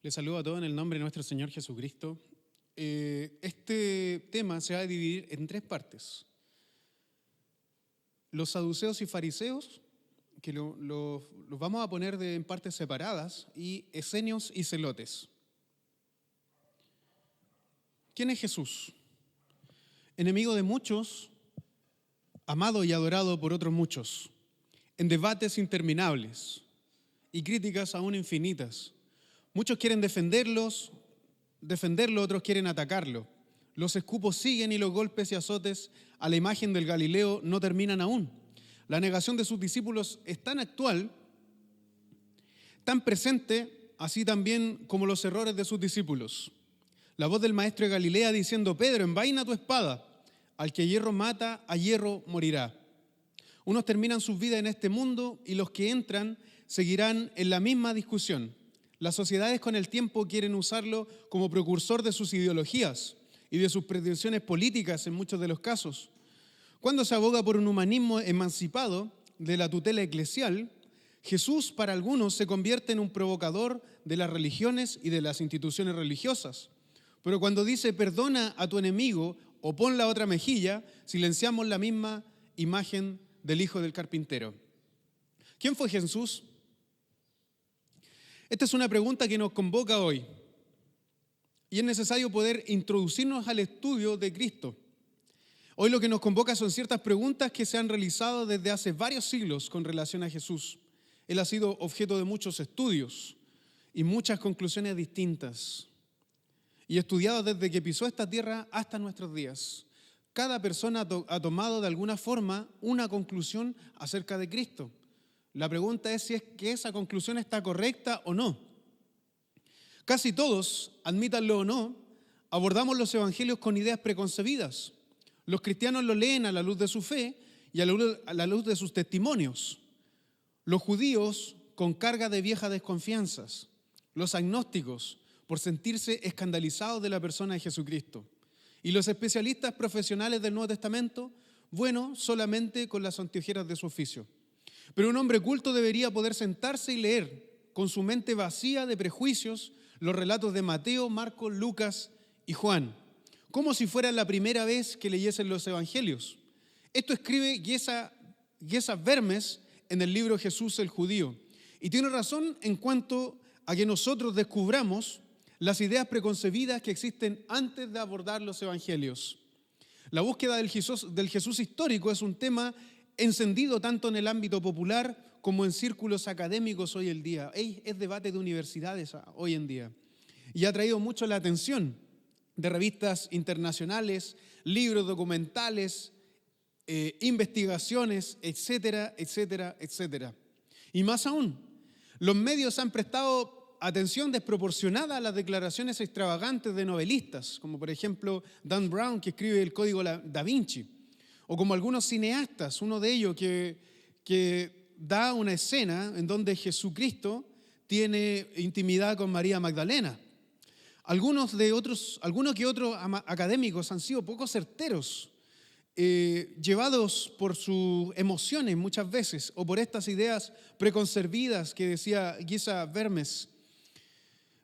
Les saludo a todos en el nombre de nuestro Señor Jesucristo. Este tema se va a dividir en tres partes. Los saduceos y fariseos, que los vamos a poner en partes separadas, y esenios y celotes. ¿Quién es Jesús? Enemigo de muchos, amado y adorado por otros muchos, en debates interminables y críticas aún infinitas. Muchos quieren defenderlo, otros quieren atacarlo. Los escupos siguen y los golpes y azotes a la imagen del Galileo no terminan aún. La negación de sus discípulos es tan actual, tan presente, así también como los errores de sus discípulos. La voz del maestro de Galilea diciendo: Pedro, envaina tu espada, al que hierro mata, a hierro morirá. Unos terminan sus vidas en este mundo y los que entran seguirán en la misma discusión. Las sociedades con el tiempo quieren usarlo como precursor de sus ideologías y de sus pretensiones políticas en muchos de los casos. Cuando se aboga por un humanismo emancipado de la tutela eclesial, Jesús para algunos se convierte en un provocador de las religiones y de las instituciones religiosas. Pero cuando dice perdona a tu enemigo o pon la otra mejilla, silenciamos la misma imagen del hijo del carpintero. ¿Quién fue Jesús? Esta es una pregunta que nos convoca hoy y es necesario poder introducirnos al estudio de Cristo. Hoy lo que nos convoca son ciertas preguntas que se han realizado desde hace varios siglos con relación a Jesús. Él ha sido objeto de muchos estudios y muchas conclusiones distintas y estudiado desde que pisó esta tierra hasta nuestros días. Cada persona ha tomado de alguna forma una conclusión acerca de Cristo. La pregunta es si es que esa conclusión está correcta o no. Casi todos, admítanlo o no, abordamos los evangelios con ideas preconcebidas. Los cristianos lo leen a la luz de su fe y a la luz de sus testimonios. Los judíos con carga de viejas desconfianzas. Los agnósticos por sentirse escandalizados de la persona de Jesucristo. Y los especialistas profesionales del Nuevo Testamento, bueno, solamente con las anteojeras de su oficio. Pero un hombre culto debería poder sentarse y leer con su mente vacía de prejuicios los relatos de Mateo, Marcos, Lucas y Juan, como si fuera la primera vez que leyesen los evangelios. Esto escribe Geshe Vermes en el libro Jesús el Judío. Y tiene razón en cuanto a que nosotros descubramos las ideas preconcebidas que existen antes de abordar los evangelios. La búsqueda del Jesús histórico es un tema encendido tanto en el ámbito popular como en círculos académicos hoy en día. Es debate de universidades hoy en día. Y ha traído mucho la atención de revistas internacionales, libros documentales, investigaciones, etcétera, etcétera, etcétera. Y más aún, los medios han prestado atención desproporcionada a las declaraciones extravagantes de novelistas, como por ejemplo Dan Brown, que escribe el Código Da Vinci, o como algunos cineastas, uno de ellos que da una escena en donde Jesucristo tiene intimidad con María Magdalena. Algunos que otros académicos han sido poco certeros, llevados por sus emociones muchas veces, o por estas ideas preconcebidas que decía Geshe Vermes.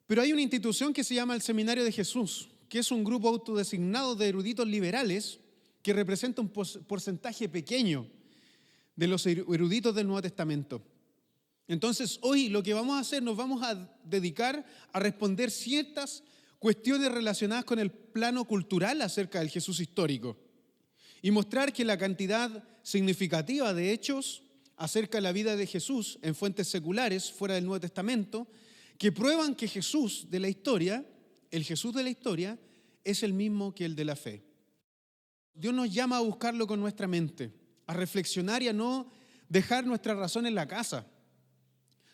Pero hay una institución que se llama el Seminario de Jesús, que es un grupo autodesignado de eruditos liberales que representa un porcentaje pequeño de los eruditos del Nuevo Testamento. Entonces, hoy lo que vamos a hacer, nos vamos a dedicar a responder ciertas cuestiones relacionadas con el plano cultural acerca del Jesús histórico y mostrar que la cantidad significativa de hechos acerca de la vida de Jesús en fuentes seculares fuera del Nuevo Testamento, que prueban que Jesús de la historia, el Jesús de la historia, es el mismo que el de la fe. Dios nos llama a buscarlo con nuestra mente, a reflexionar y a no dejar nuestra razón en la casa.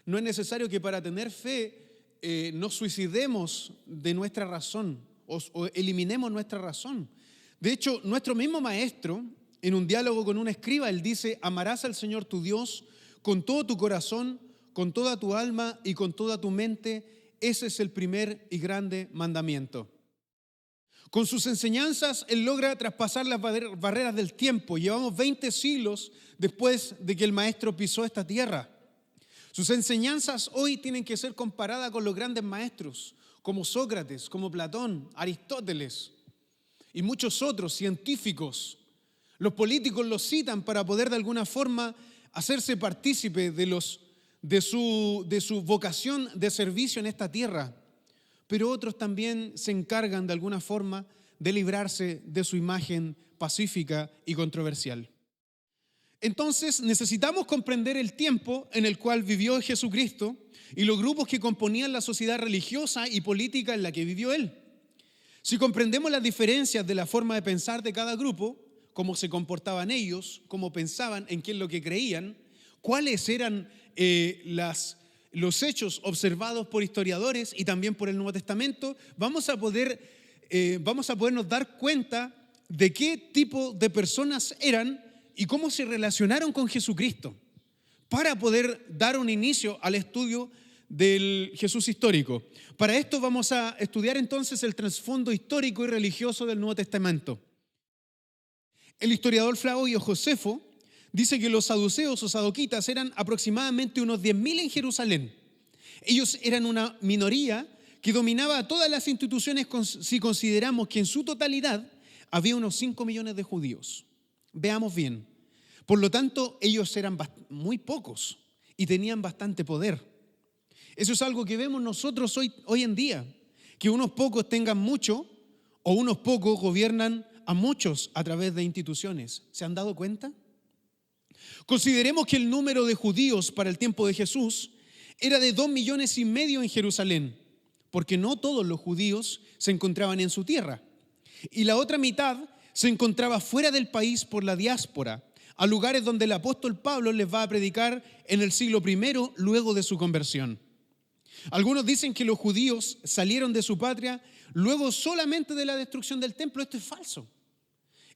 No es necesario que para tener fe nos suicidemos de nuestra razón o eliminemos nuestra razón. De hecho, nuestro mismo maestro, en un diálogo con un escriba, él dice: amarás al Señor tu Dios con todo tu corazón, con toda tu alma y con toda tu mente. Ese es el primer y grande mandamiento. Con sus enseñanzas, él logra traspasar las barreras del tiempo. Llevamos 20 siglos después de que el maestro pisó esta tierra. Sus enseñanzas hoy tienen que ser comparadas con los grandes maestros, como Sócrates, como Platón, Aristóteles y muchos otros científicos. Los políticos los citan para poder de alguna forma hacerse partícipe de su vocación de servicio en esta tierra. Pero otros también se encargan de alguna forma de librarse de su imagen pacífica y controversial. Entonces necesitamos comprender el tiempo en el cual vivió Jesucristo y los grupos que componían la sociedad religiosa y política en la que vivió Él. Si comprendemos las diferencias de la forma de pensar de cada grupo, cómo se comportaban ellos, cómo pensaban, en qué es lo que creían, cuáles eran los hechos observados por historiadores y también por el Nuevo Testamento, vamos a podernos dar cuenta de qué tipo de personas eran y cómo se relacionaron con Jesucristo, para poder dar un inicio al estudio del Jesús histórico. Para esto vamos a estudiar entonces el trasfondo histórico y religioso del Nuevo Testamento. El historiador Flavio Josefo dice que los saduceos o sadoquitas eran aproximadamente unos 10.000 en Jerusalén. Ellos eran una minoría que dominaba todas las instituciones si consideramos que en su totalidad había unos 5 millones de judíos. Veamos bien. Por lo tanto, ellos eran muy pocos y tenían bastante poder. Eso es algo que vemos nosotros hoy en día, que unos pocos tengan mucho o unos pocos gobiernan a muchos a través de instituciones. ¿Se han dado cuenta? Consideremos que el número de judíos para el tiempo de Jesús era de 2,5 millones en Jerusalén, porque no todos los judíos se encontraban en su tierra. Y la otra mitad se encontraba fuera del país por la diáspora, a lugares donde el apóstol Pablo les va a predicar en el siglo I, luego de su conversión. Algunos dicen que los judíos salieron de su patria luego solamente de la destrucción del templo. Esto es falso.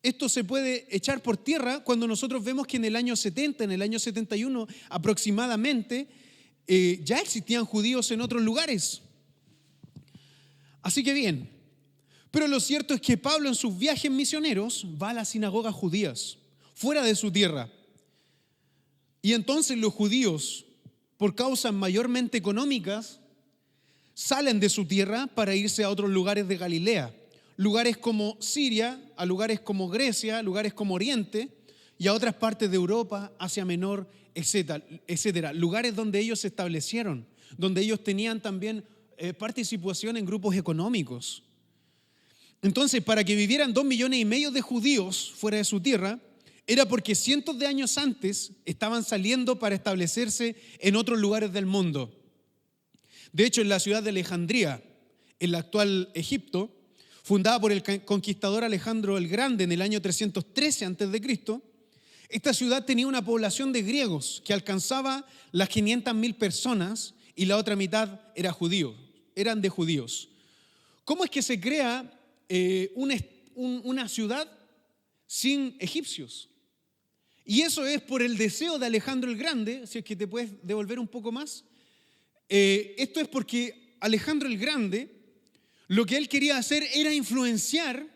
Esto se puede echar por tierra cuando nosotros vemos que en el año 70, en el año 71 aproximadamente, ya existían judíos en otros lugares. Así que bien, pero lo cierto es que Pablo en sus viajes misioneros va a las sinagogas judías, fuera de su tierra. Y entonces los judíos, por causas mayormente económicas, salen de su tierra para irse a otros lugares de Galilea, lugares como Siria, a lugares como Grecia, lugares como Oriente y a otras partes de Europa, Asia Menor, etcétera. Lugares donde ellos se establecieron, donde ellos tenían también participación en grupos económicos. Entonces, para que vivieran 2,5 millones de judíos fuera de su tierra, era porque cientos de años antes estaban saliendo para establecerse en otros lugares del mundo. De hecho, en la ciudad de Alejandría, en la actual Egipto, fundada por el conquistador Alejandro el Grande en el año 313 a.C., esta ciudad tenía una población de griegos que alcanzaba las 500.000 personas y la otra mitad eran de judíos. ¿Cómo es que se crea una ciudad sin egipcios? Y eso es por el deseo de Alejandro el Grande. Si es que te puedes devolver un poco más. Esto es porque Alejandro el Grande, lo que él quería hacer era influenciar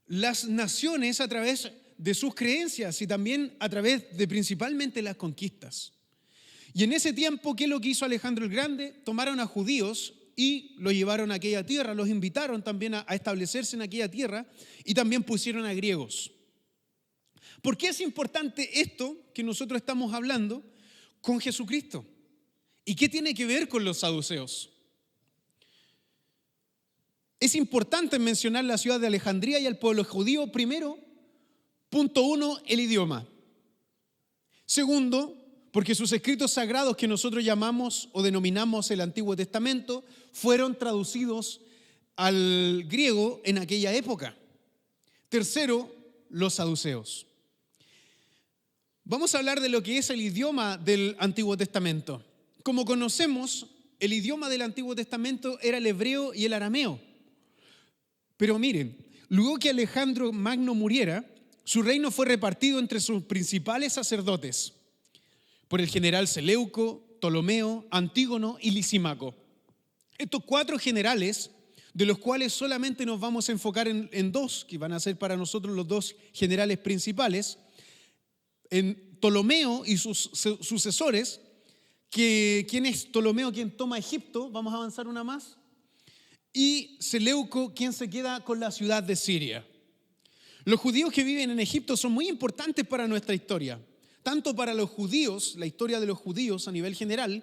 las naciones a través de sus creencias y también a través de principalmente las conquistas. Y en ese tiempo, ¿qué es lo que hizo Alejandro el Grande? Tomaron a judíos y los llevaron a aquella tierra, los invitaron también a establecerse en aquella tierra y también pusieron a griegos. ¿Por qué es importante esto que nosotros estamos hablando con Jesucristo? ¿Y qué tiene que ver con los saduceos? Es importante mencionar la ciudad de Alejandría y al pueblo judío. Primero, punto 1, el idioma. Segundo, porque sus escritos sagrados que nosotros llamamos o denominamos el Antiguo Testamento fueron traducidos al griego en aquella época. Tercero, los saduceos. Vamos a hablar de lo que es el idioma del Antiguo Testamento. Como conocemos, el idioma del Antiguo Testamento era el hebreo y el arameo. Pero miren, luego que Alejandro Magno muriera, su reino fue repartido entre sus principales sacerdotes por el general Seleuco, Ptolomeo, Antígono y Lisímaco. Estos 4 generales, de los cuales solamente nos vamos a enfocar en 2, que van a ser para nosotros los 2 generales principales, en Ptolomeo y sus sucesores, ¿quién es Ptolomeo quien toma Egipto? Vamos a avanzar una más. Y Seleuco quien se queda con la ciudad de Siria. Los judíos que viven en Egipto son muy importantes para nuestra historia, tanto para los judíos, la historia de los judíos a nivel general,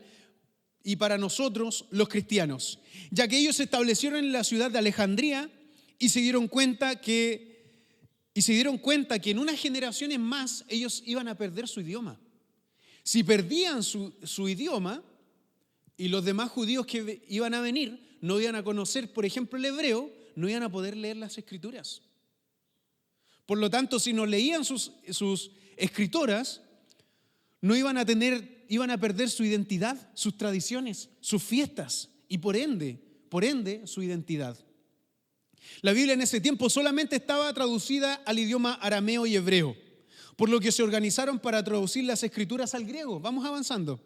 y para nosotros, los cristianos, ya que ellos se establecieron en la ciudad de Alejandría y se dieron cuenta que en unas generaciones más ellos iban a perder su idioma. Si perdían su idioma y los demás judíos que iban a venir no iban a conocer, por ejemplo, el hebreo, no iban a poder leer las escrituras. Por lo tanto, si no leían sus escritoras, no iban a perder su identidad, sus tradiciones, sus fiestas y por ende, su identidad. La Biblia en ese tiempo solamente estaba traducida al idioma arameo y hebreo, por lo que se organizaron para traducir las escrituras al griego. Vamos avanzando.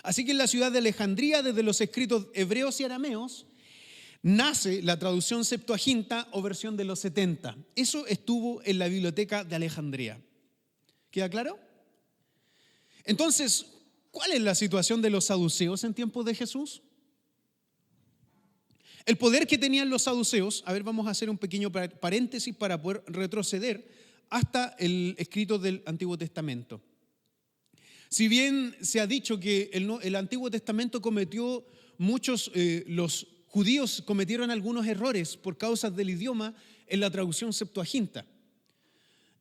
Así que en la ciudad de Alejandría, desde los escritos hebreos y arameos, nace la traducción Septuaginta o versión de los 70. Eso estuvo en la biblioteca de Alejandría. ¿Queda claro? Entonces, ¿cuál es la situación de los saduceos en tiempos de Jesús? El poder que tenían los saduceos, vamos a hacer un pequeño paréntesis para poder retroceder hasta el escrito del Antiguo Testamento. Si bien se ha dicho que el Antiguo Testamento cometió los judíos cometieron algunos errores por causa del idioma en la traducción Septuaginta,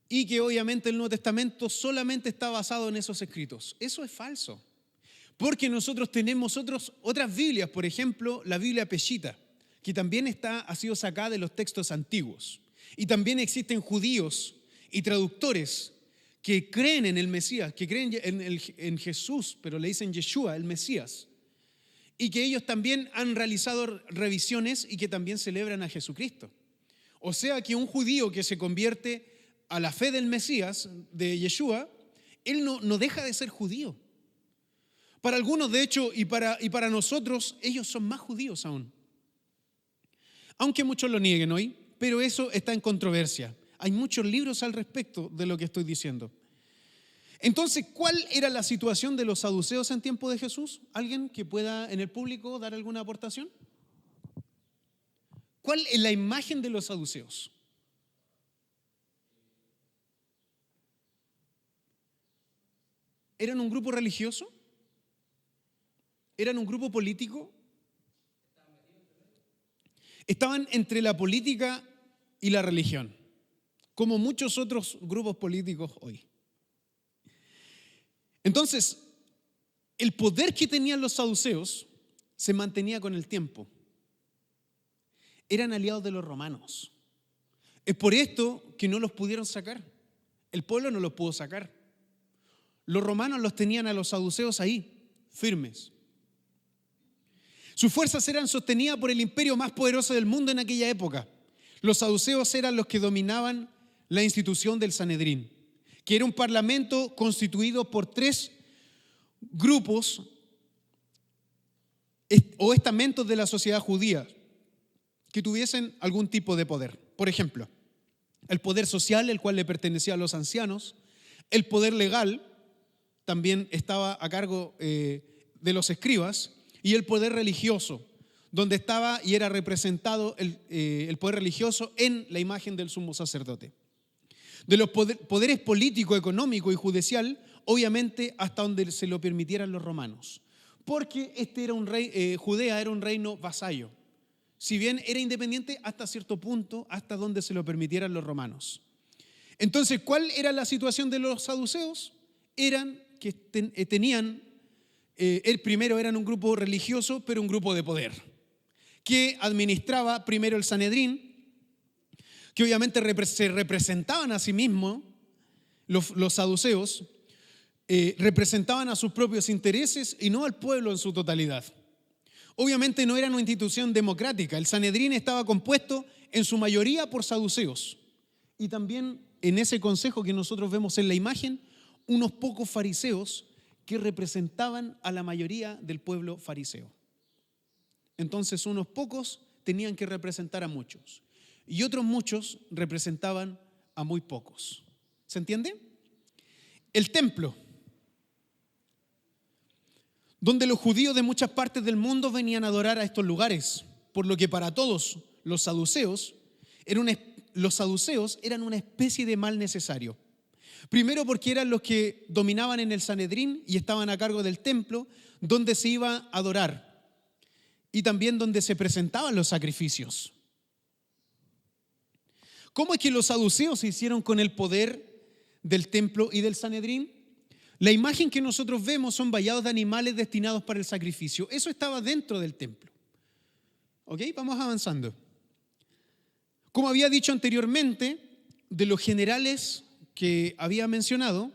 y que obviamente el Nuevo Testamento solamente está basado en esos escritos. Eso es falso, porque nosotros tenemos otras Biblias, por ejemplo, la Biblia Peshitta, que también ha sido sacada de los textos antiguos. Y también existen judíos y traductores que creen en el Mesías, que creen en Jesús, pero le dicen Yeshua, el Mesías, y que ellos también han realizado revisiones y que también celebran a Jesucristo. O sea que un judío que se convierte a la fe del Mesías, de Yeshua, él no deja de ser judío. Para algunos, de hecho, y para nosotros, ellos son más judíos aún. Aunque muchos lo nieguen hoy, pero eso está en controversia. Hay muchos libros al respecto de lo que estoy diciendo. Entonces, ¿cuál era la situación de los saduceos en tiempo de Jesús? ¿Alguien que pueda en el público dar alguna aportación? ¿Cuál es la imagen de los saduceos? ¿Eran un grupo religioso? ¿Eran un grupo político? Estaban entre la política y la religión, como muchos otros grupos políticos hoy. Entonces, el poder que tenían los saduceos se mantenía con el tiempo. Eran aliados de los romanos. Es por esto que no los pudieron sacar. El pueblo no los pudo sacar. Los romanos los tenían a los saduceos ahí, firmes. Sus fuerzas eran sostenidas por el imperio más poderoso del mundo en aquella época. Los saduceos eran los que dominaban la institución del Sanedrín, que era un parlamento constituido por 3 grupos o estamentos de la sociedad judía que tuviesen algún tipo de poder. Por ejemplo, el poder social, el cual le pertenecía a los ancianos; el poder legal también estaba a cargo de los escribas; y el poder religioso, donde estaba y era representado el poder religioso en la imagen del sumo sacerdote. De los poderes político, económico y judicial, obviamente hasta donde se lo permitieran los romanos, porque Judea era un reino vasallo, si bien era independiente hasta cierto punto, hasta donde se lo permitieran los romanos. Entonces, ¿cuál era la situación de los saduceos? Eran que primero eran un grupo religioso, pero un grupo de poder, que administraba primero el Sanedrín, que obviamente se representaban a sí mismos. Los saduceos representaban a sus propios intereses y no al pueblo en su totalidad. Obviamente no era una institución democrática. El Sanedrín estaba compuesto en su mayoría por saduceos, y también en ese consejo que nosotros vemos en la imagen, unos pocos fariseos que representaban a la mayoría del pueblo fariseo. Entonces unos pocos tenían que representar a muchos, y otros muchos representaban a muy pocos. ¿Se entiende? El templo. donde los judíos de muchas partes del mundo venían a adorar a estos lugares, por lo que para todos los saduceos eran una especie de mal necesario. Primero porque eran los que dominaban en el Sanedrín y estaban a cargo del templo donde se iba a adorar y también donde se presentaban los sacrificios. ¿Cómo es que los saduceos se hicieron con el poder del templo y del Sanedrín? La imagen que nosotros vemos son vallados de animales destinados para el sacrificio. Eso estaba dentro del templo. ¿Ok? Vamos avanzando. Como había dicho anteriormente, de los generales que había mencionado,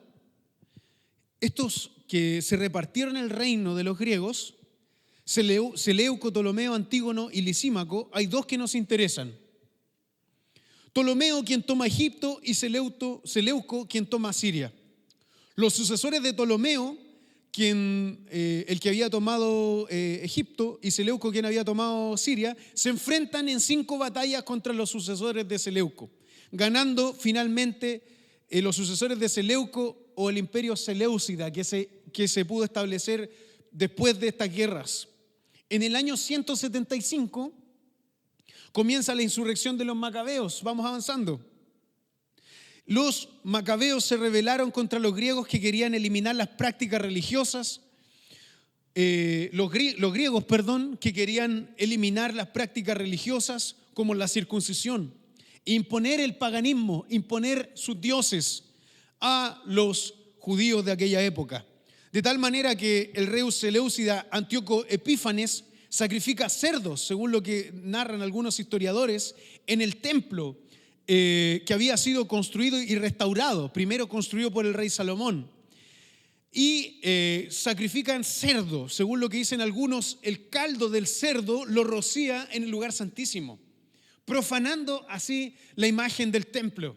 estos que se repartieron el reino de los griegos, Seleuco, Ptolomeo, Antígono y Lisímaco, hay dos que nos interesan. Ptolomeo, quien toma Egipto, y Seleuco, quien toma Siria. Los sucesores de Ptolomeo, el que había tomado Egipto, y Seleuco, quien había tomado Siria, se enfrentan en 5 batallas contra los sucesores de Seleuco, ganando finalmente los sucesores de Seleuco o el imperio seleucida que se pudo establecer después de estas guerras. En el año 175 comienza la insurrección de los macabeos. Vamos avanzando. Los macabeos se rebelaron contra los griegos que querían eliminar las prácticas religiosas. Los griegos, que querían eliminar las prácticas religiosas como la circuncisión, imponer el paganismo, imponer sus dioses a los judíos de aquella época. De tal manera que el rey seleucida Antíoco Epífanes sacrifica cerdos, según lo que narran algunos historiadores, en el templo que había sido construido y restaurado, primero construido por el rey Salomón. Y sacrifican cerdo, según lo que dicen algunos, el caldo del cerdo lo rocía en el lugar santísimo, profanando así la imagen del templo.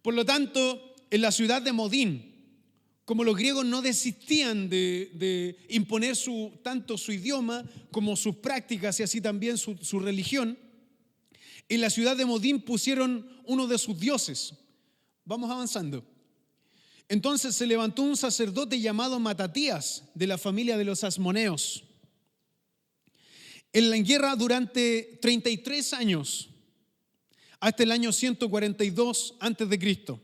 Por lo tanto, en la ciudad de Modín, como los griegos no desistían de imponer tanto su idioma como sus prácticas y así también su religión, en la ciudad de Modín pusieron uno de sus dioses. Vamos avanzando. Entonces se levantó un sacerdote llamado Matatías de la familia de los Asmoneos. En la guerra durante 33 años, hasta el año 142 a.C.,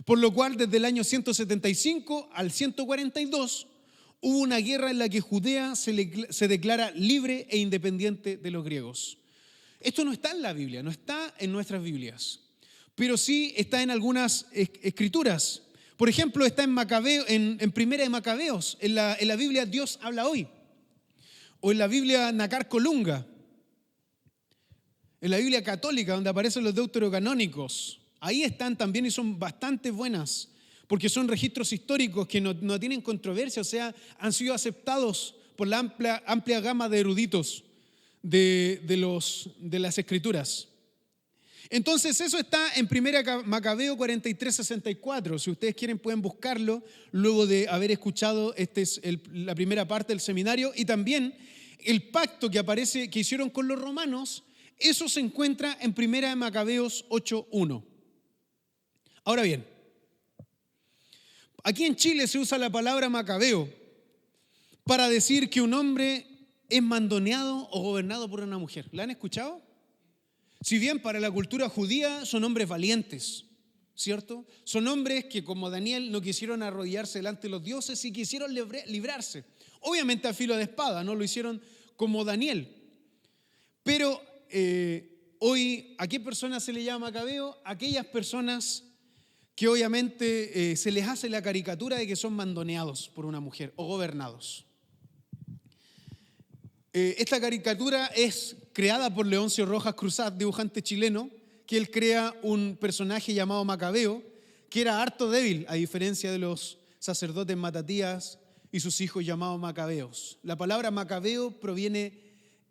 por lo cual desde el año 175 al 142 hubo una guerra en la que Judea se declara libre e independiente de los griegos. Esto no está en la Biblia, no está en nuestras Biblias, pero sí está en algunas escrituras. Por ejemplo, está en Primera de Macabeos, en la Biblia Dios habla hoy, o en la Biblia Nácar Colunga, en la Biblia católica donde aparecen los deuterocanónicos. Ahí están también y son bastante buenas, porque son registros históricos que no tienen controversia, o sea, han sido aceptados por la amplia gama de eruditos de las escrituras. Entonces eso está en 1 Macabeo 43:64. Si ustedes quieren pueden buscarlo luego de haber escuchado la primera parte del seminario, y también el pacto que aparece que hicieron con los romanos. Eso se encuentra en 1 Macabeos 8:1. Ahora bien, aquí en Chile se usa la palabra macabeo para decir que un hombre es mandoneado o gobernado por una mujer. ¿La han escuchado? Si bien para la cultura judía son hombres valientes, ¿cierto? Son hombres que, como Daniel, no quisieron arrodillarse delante de los dioses y quisieron librarse. Obviamente a filo de espada, no lo hicieron como Daniel. Pero hoy, ¿a qué personas se le llama macabeo? Aquellas personas que obviamente se les hace la caricatura de que son mandoneados por una mujer o gobernados. Esta caricatura es creada por Leoncio Rojas Cruzat, dibujante chileno, que él crea un personaje llamado Macabeo, que era harto débil, a diferencia de los sacerdotes Matatías y sus hijos llamados Macabeos. La palabra Macabeo proviene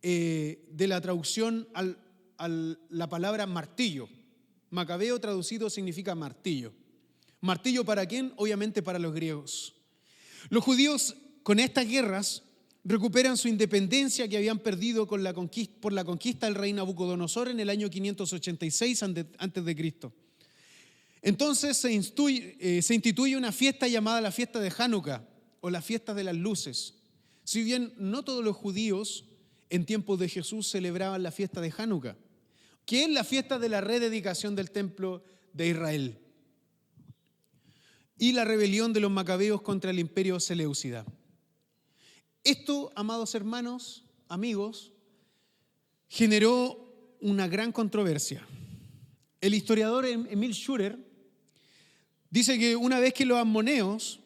de la traducción a la palabra martillo. Macabeo traducido significa martillo. ¿Martillo para quién? Obviamente para los griegos. Los judíos con estas guerras recuperan su independencia que habían perdido por la conquista del rey Nabucodonosor en el año 586 a.C. Entonces se instituye una fiesta llamada la fiesta de Hanukkah o la fiesta de las luces. Si bien no todos los judíos en tiempos de Jesús celebraban la fiesta de Hanukkah, que es la fiesta de la rededicación del templo de Israel y la rebelión de los macabeos contra el imperio seleucida. Esto, amados hermanos, amigos, generó una gran controversia. El historiador Emil Schurer dice que una vez que los ammoneos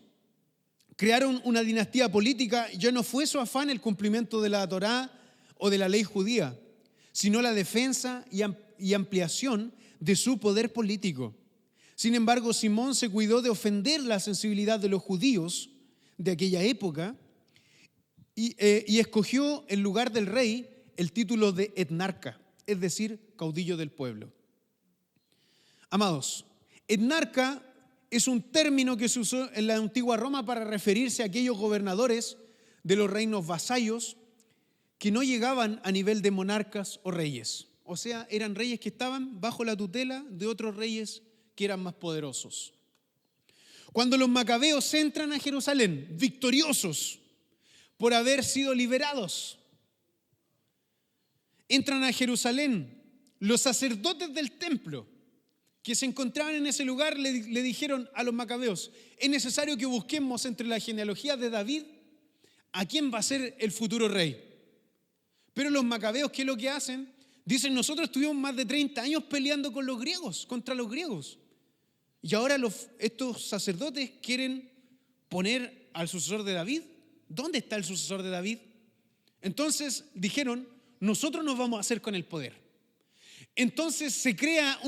crearon una dinastía política, ya no fue su afán el cumplimiento de la Torá o de la ley judía, sino la defensa y ampliación de su poder político. Sin embargo, Simón se cuidó de ofender la sensibilidad de los judíos de aquella época y escogió en lugar del rey el título de etnarca, es decir, caudillo del pueblo. Amados, etnarca es un término que se usó en la antigua Roma para referirse a aquellos gobernadores de los reinos vasallos que no llegaban a nivel de monarcas o reyes. O sea, eran reyes que estaban bajo la tutela de otros reyes que eran más poderosos. Cuando los macabeos entran a Jerusalén, victoriosos por haber sido liberados, entran a Jerusalén, los sacerdotes del templo que se encontraban en ese lugar le dijeron a los macabeos: es necesario que busquemos entre la genealogía de David a quién va a ser el futuro rey. Pero los macabeos, ¿qué es lo que hacen? Dicen: nosotros estuvimos más de 30 años peleando con los griegos, contra los griegos. Y ahora estos sacerdotes quieren poner al sucesor de David. ¿Dónde está el sucesor de David? Entonces dijeron: nosotros nos vamos a hacer con el poder. Entonces se crea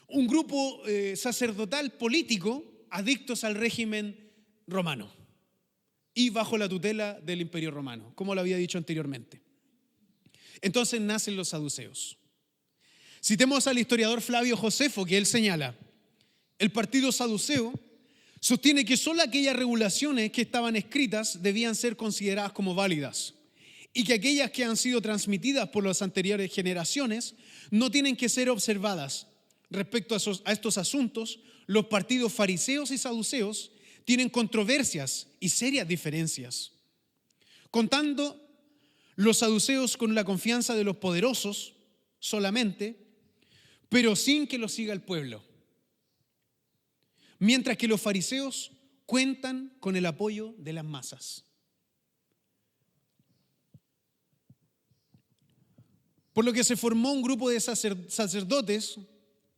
un grupo sacerdotal político adictos al régimen romano y bajo la tutela del Imperio Romano, como lo había dicho anteriormente. Entonces nacen los saduceos. Citemos al historiador Flavio Josefo, que él señala: el partido saduceo sostiene que solo aquellas regulaciones que estaban escritas debían ser consideradas como válidas y que aquellas que han sido transmitidas por las anteriores generaciones no tienen que ser observadas. Respecto a estos asuntos, los partidos fariseos y saduceos tienen controversias y serias diferencias. Contando los saduceos con la confianza de los poderosos solamente, pero sin que lo siga el pueblo. Mientras que los fariseos cuentan con el apoyo de las masas. Por lo que se formó un grupo de sacerdotes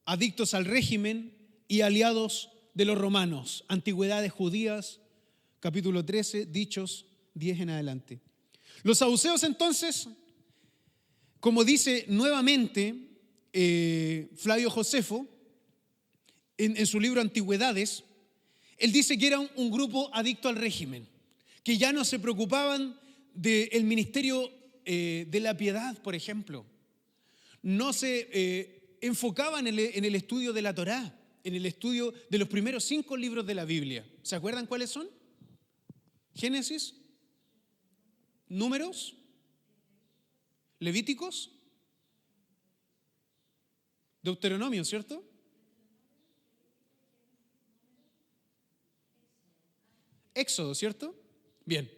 adictos al régimen y aliados de los romanos. Antigüedades judías, capítulo 13, Dichos 10 en adelante. Los saduceos entonces, como dice nuevamente Flavio Josefo en su libro Antigüedades, él dice que era un grupo adicto al régimen, que ya no se preocupaban del ministerio de la piedad, por ejemplo. No se enfocaban en el estudio de la Torá, en el estudio de los primeros 5 libros de la Biblia. ¿Se acuerdan cuáles son? Génesis, Números, Levíticos, Deuteronomio, ¿cierto? Éxodo, ¿cierto? Bien.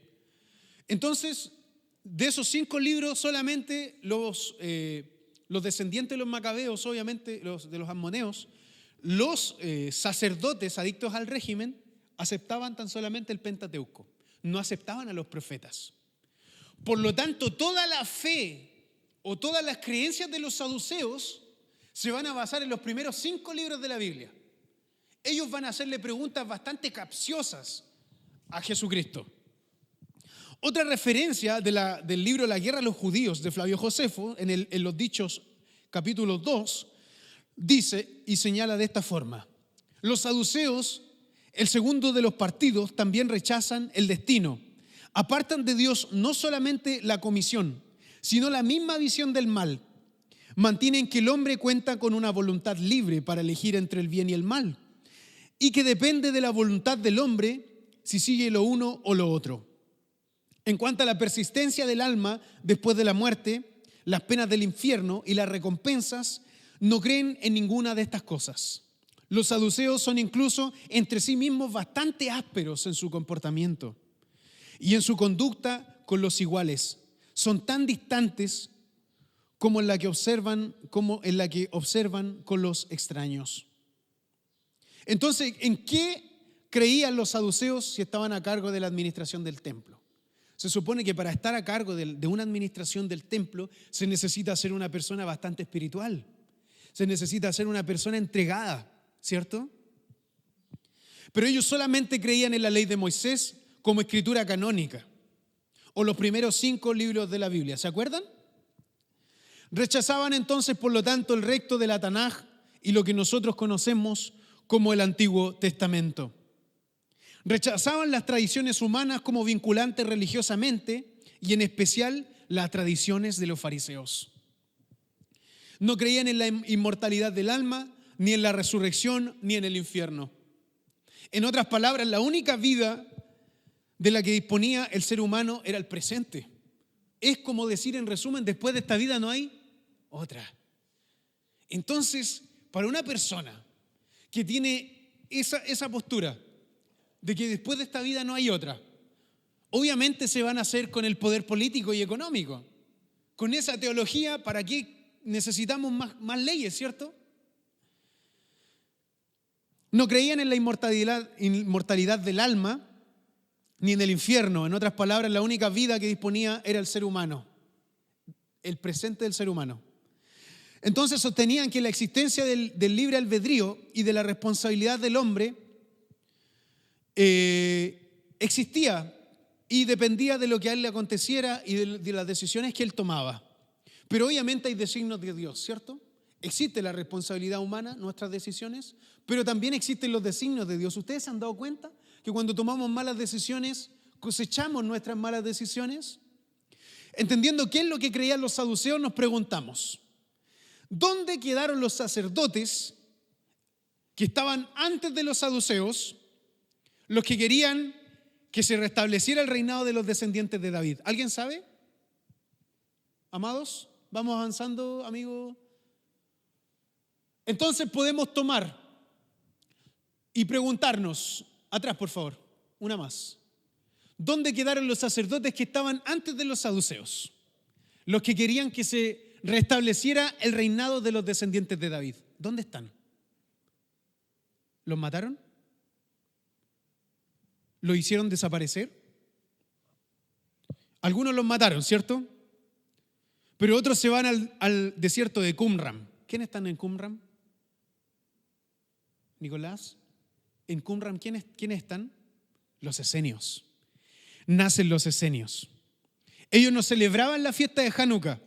Entonces, de esos 5 libros solamente los descendientes de los macabeos, obviamente de los ammoneos, los sacerdotes adictos al régimen aceptaban tan solamente el Pentateuco, no aceptaban a los profetas. Por lo tanto, toda la fe o todas las creencias de los saduceos se van a basar en los primeros 5 libros de la Biblia. Ellos van a hacerle preguntas bastante capciosas a Jesucristo. Otra referencia del libro La guerra a los judíos de Flavio Josefo, en los Dichos capítulo 2, dice y señala de esta forma: los saduceos, el segundo de los partidos, también rechazan el destino. Apartan de Dios no solamente la comisión, sino la misma visión del mal. Mantienen que el hombre cuenta con una voluntad libre para elegir entre el bien y el mal, y que depende de la voluntad del hombre si sigue lo uno o lo otro. En cuanto a la persistencia del alma después de la muerte, las penas del infierno y las recompensas, no creen en ninguna de estas cosas. Los saduceos son incluso entre sí mismos bastante ásperos en su comportamiento. y en su conducta con los iguales. Son tan distantes como en la que observan con los extraños. Entonces, ¿en qué creían los saduceos si estaban a cargo de la administración del templo? Se supone que para estar a cargo de una administración del templo se necesita ser una persona bastante espiritual. Se necesita ser una persona entregada, ¿cierto? Pero ellos solamente creían en la ley de Moisés como escritura canónica, o los primeros 5 libros de la Biblia, ¿se acuerdan? Rechazaban entonces, por lo tanto, el resto de la Tanaj y lo que nosotros conocemos como el Antiguo Testamento. Rechazaban las tradiciones humanas como vinculantes religiosamente y en especial las tradiciones de los fariseos. No creían en la inmortalidad del alma, ni en la resurrección, ni en el infierno. En otras palabras, la única vida de la que disponía el ser humano era el presente. Es como decir, en resumen, después de esta vida no hay otra. Entonces, para una persona que tiene esa postura de que después de esta vida no hay otra, obviamente se van a hacer con el poder político y económico. Con esa teología, ¿para qué necesitamos más leyes, cierto? No creían en la inmortalidad del alma ni en el infierno. En otras palabras, la única vida que disponía era el ser humano, el presente del ser humano. Entonces sostenían que la existencia del libre albedrío y de la responsabilidad del hombre existía y dependía de lo que a él le aconteciera y de las decisiones que él tomaba. Pero obviamente hay designios de Dios, ¿cierto? Existe la responsabilidad humana, nuestras decisiones, pero también existen los designios de Dios. ¿Ustedes se han dado cuenta que cuando tomamos malas decisiones cosechamos nuestras malas decisiones? Entendiendo qué es lo que creían los saduceos, nos preguntamos, ¿dónde quedaron los sacerdotes que estaban antes de los saduceos, los que querían que se restableciera el reinado de los descendientes de David? ¿Alguien sabe? Amados, vamos avanzando, amigos. Entonces podemos tomar y preguntarnos, atrás por favor, una más. ¿Dónde quedaron los sacerdotes que estaban antes de los saduceos? Los que querían que se restableciera el reinado de los descendientes de David. ¿Dónde están? ¿Los mataron? ¿Lo hicieron desaparecer? Algunos los mataron, ¿cierto? Pero otros se van al desierto de Qumran. ¿Quiénes están en Qumran? Nicolás, en Qumran, ¿quiénes están? Los esenios. Nacen los esenios. Ellos no celebraban la fiesta de Hanukkah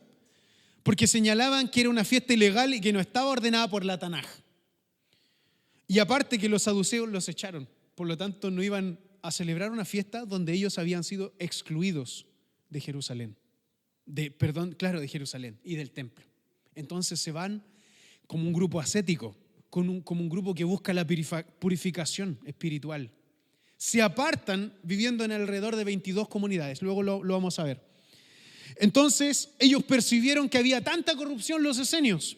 porque señalaban que era una fiesta ilegal y que no estaba ordenada por la Tanaj. Y aparte que los saduceos los echaron, por lo tanto no iban a celebrar una fiesta donde ellos habían sido excluidos de Jerusalén. De Jerusalén y del templo. Entonces se van como un grupo ascético, como un grupo que busca la purificación espiritual. Se apartan viviendo en alrededor de 22 comunidades, luego lo vamos a ver. Entonces ellos percibieron que había tanta corrupción los esenios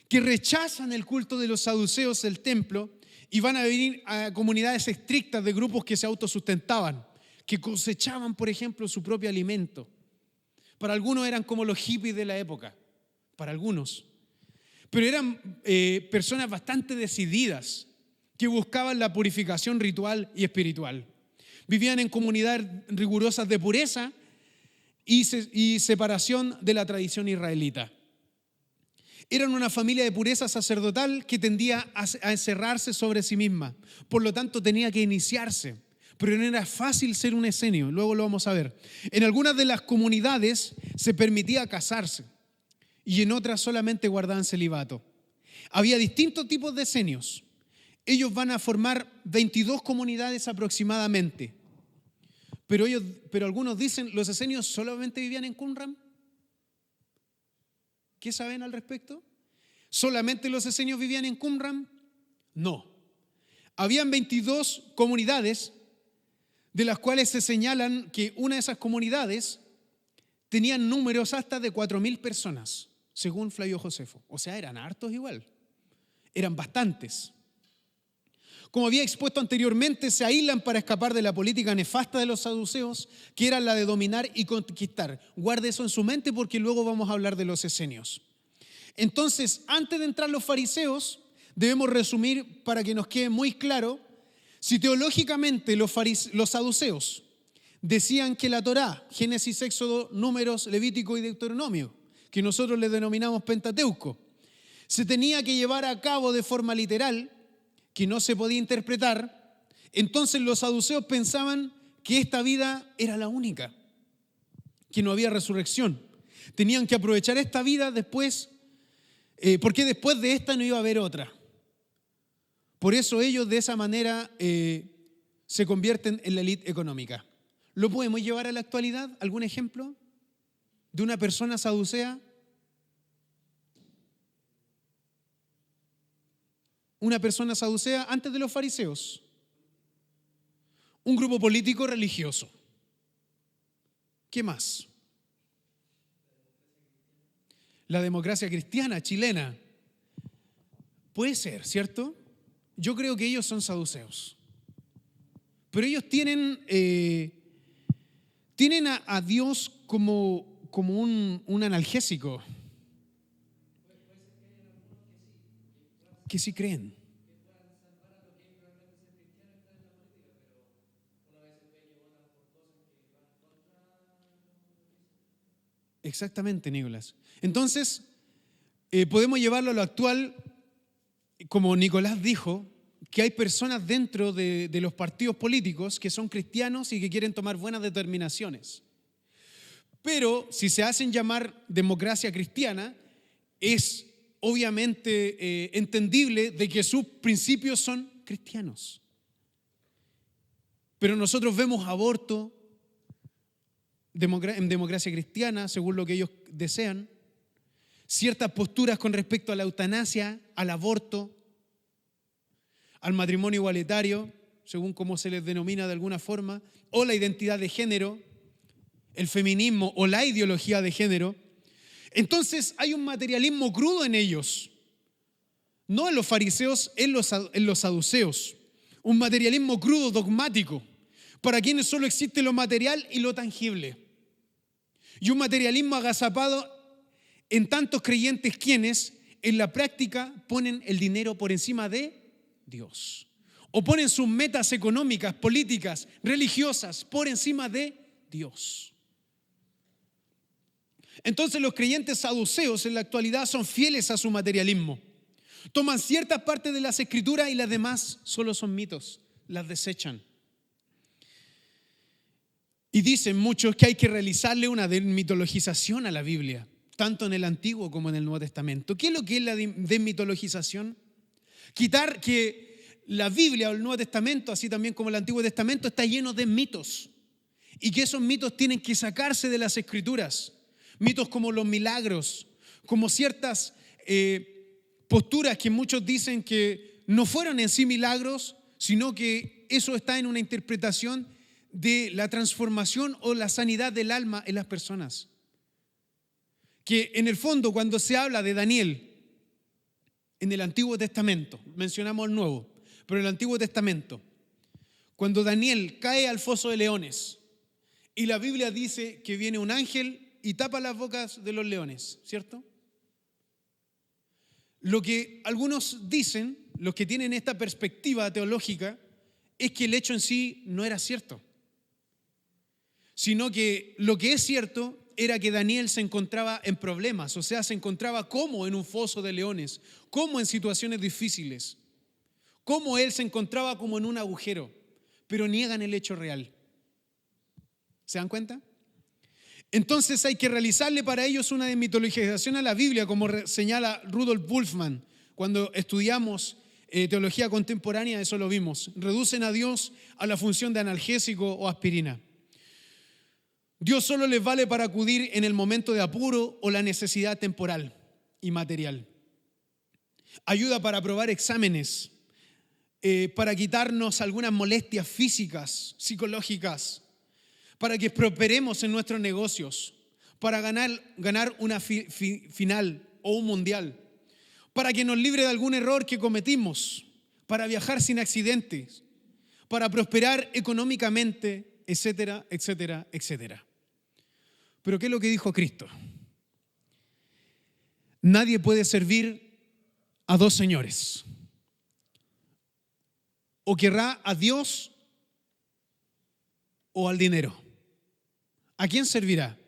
que rechazan el culto de los saduceos del templo y van a venir a comunidades estrictas de grupos que se autosustentaban, que cosechaban, por ejemplo, su propio alimento. Para algunos eran como los hippies de la época, para algunos. Pero eran personas bastante decididas que buscaban la purificación ritual y espiritual. Vivían en comunidades rigurosas de pureza y separación de la tradición israelita. Eran una familia de pureza sacerdotal que tendía a encerrarse sobre sí misma. Por lo tanto, tenía que iniciarse. Pero no era fácil ser un esenio, luego lo vamos a ver. En algunas de las comunidades se permitía casarse y en otras solamente guardaban celibato. Había distintos tipos de esenios. Ellos van a formar 22 comunidades aproximadamente. Pero algunos dicen, ¿los esenios solamente vivían en Qumran? ¿Qué saben al respecto? ¿Solamente los esenios vivían en Qumran? No. Habían 22 comunidades de las cuales se señalan que una de esas comunidades tenían números hasta de 4.000 personas, según Flavio Josefo. O sea, eran hartos igual, eran bastantes. Como había expuesto anteriormente, se aíslan para escapar de la política nefasta de los saduceos, que era la de dominar y conquistar. Guarde eso en su mente porque luego vamos a hablar de los esenios. Entonces, antes de entrar los fariseos, debemos resumir para que nos quede muy claro si teológicamente los saduceos decían que la Torá, Génesis, Éxodo, Números, Levítico y Deuteronomio, que nosotros le denominamos Pentateuco, se tenía que llevar a cabo de forma literal, que no se podía interpretar, entonces los saduceos pensaban que esta vida era la única, que no había resurrección. Tenían que aprovechar esta vida después, porque después de esta no iba a haber otra. Por eso ellos de esa manera se convierten en la élite económica. ¿Lo podemos llevar a la actualidad? ¿Algún ejemplo de una persona saducea? Una persona saducea antes de los fariseos. Un grupo político religioso. ¿Qué más? La democracia cristiana chilena. Puede ser, ¿cierto? Yo creo que ellos son saduceos. Pero ellos tienen a Dios como un analgésico. Que sí creen. Exactamente, Nicolás. Entonces, podemos llevarlo a lo actual, como Nicolás dijo, que hay personas dentro de los partidos políticos que son cristianos y que quieren tomar buenas determinaciones. Pero si se hacen llamar democracia cristiana, es obviamente entendible de que sus principios son cristianos. Pero nosotros vemos aborto en democracia cristiana, según lo que ellos desean, ciertas posturas con respecto a la eutanasia, al aborto, al matrimonio igualitario, según cómo se les denomina de alguna forma, o la identidad de género, el feminismo o la ideología de género. Entonces hay un materialismo crudo en ellos, no en los fariseos, en los saduceos. Un materialismo crudo, dogmático, para quienes solo existe lo material y lo tangible. Y un materialismo agazapado en tantos creyentes quienes en la práctica ponen el dinero por encima de Dios. O ponen sus metas económicas, políticas, religiosas por encima de Dios. Entonces los creyentes saduceos en la actualidad son fieles a su materialismo. Toman ciertas partes de las escrituras y las demás solo son mitos, las desechan. Y dicen muchos que hay que realizarle una desmitologización a la Biblia, tanto en el Antiguo como en el Nuevo Testamento. ¿Qué es lo que es la desmitologización? Quitar que la Biblia o el Nuevo Testamento, así también como el Antiguo Testamento, está lleno de mitos. Y que esos mitos tienen que sacarse de las escrituras. Mitos como los milagros, como ciertas posturas que muchos dicen que no fueron en sí milagros, sino que eso está en una interpretación de la transformación o la sanidad del alma en las personas. Que en el fondo, cuando se habla de Daniel en el Antiguo Testamento, mencionamos el Nuevo, pero en el Antiguo Testamento, cuando Daniel cae al foso de leones y la Biblia dice que viene un ángel y tapa las bocas de los leones, ¿cierto? Lo que algunos dicen, los que tienen esta perspectiva teológica, es que el hecho en sí no era cierto, sino que lo que es cierto era que Daniel se encontraba en problemas, o sea, se encontraba como en un foso de leones, como en situaciones difíciles, como él se encontraba como en un agujero, pero niegan el hecho real. ¿Se dan cuenta? Entonces hay que realizarle para ellos una desmitologización a la Biblia, como señala Rudolf Bultmann. Cuando estudiamos teología contemporánea, eso lo vimos. Reducen a Dios a la función de analgésico o aspirina. Dios solo les vale para acudir en el momento de apuro o la necesidad temporal y material. Ayuda para aprobar exámenes, para quitarnos algunas molestias físicas, psicológicas, para que prosperemos en nuestros negocios, para ganar una final o un mundial, para que nos libre de algún error que cometimos, para viajar sin accidentes, para prosperar económicamente, etcétera, etcétera, etcétera. Pero ¿qué es lo que dijo Cristo? Nadie puede servir a dos señores. O querrá a Dios o al dinero. ¿A quién servirá?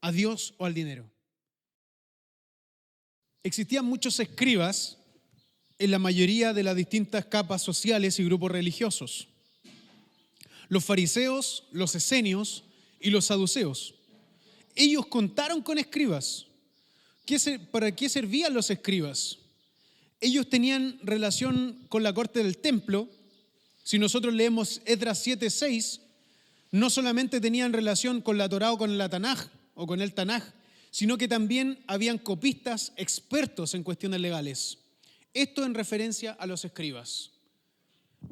¿A Dios o al dinero? Existían muchos escribas en la mayoría de las distintas capas sociales y grupos religiosos. Los fariseos, los esenios y los saduceos. Ellos contaron con escribas. ¿Para qué servían los escribas? Ellos tenían relación con la corte del templo. Si nosotros leemos Esdras 7:6, no solamente tenían relación con la Torá o con la Tanaj o con el Tanaj, sino que también habían copistas expertos en cuestiones legales. Esto en referencia a los escribas.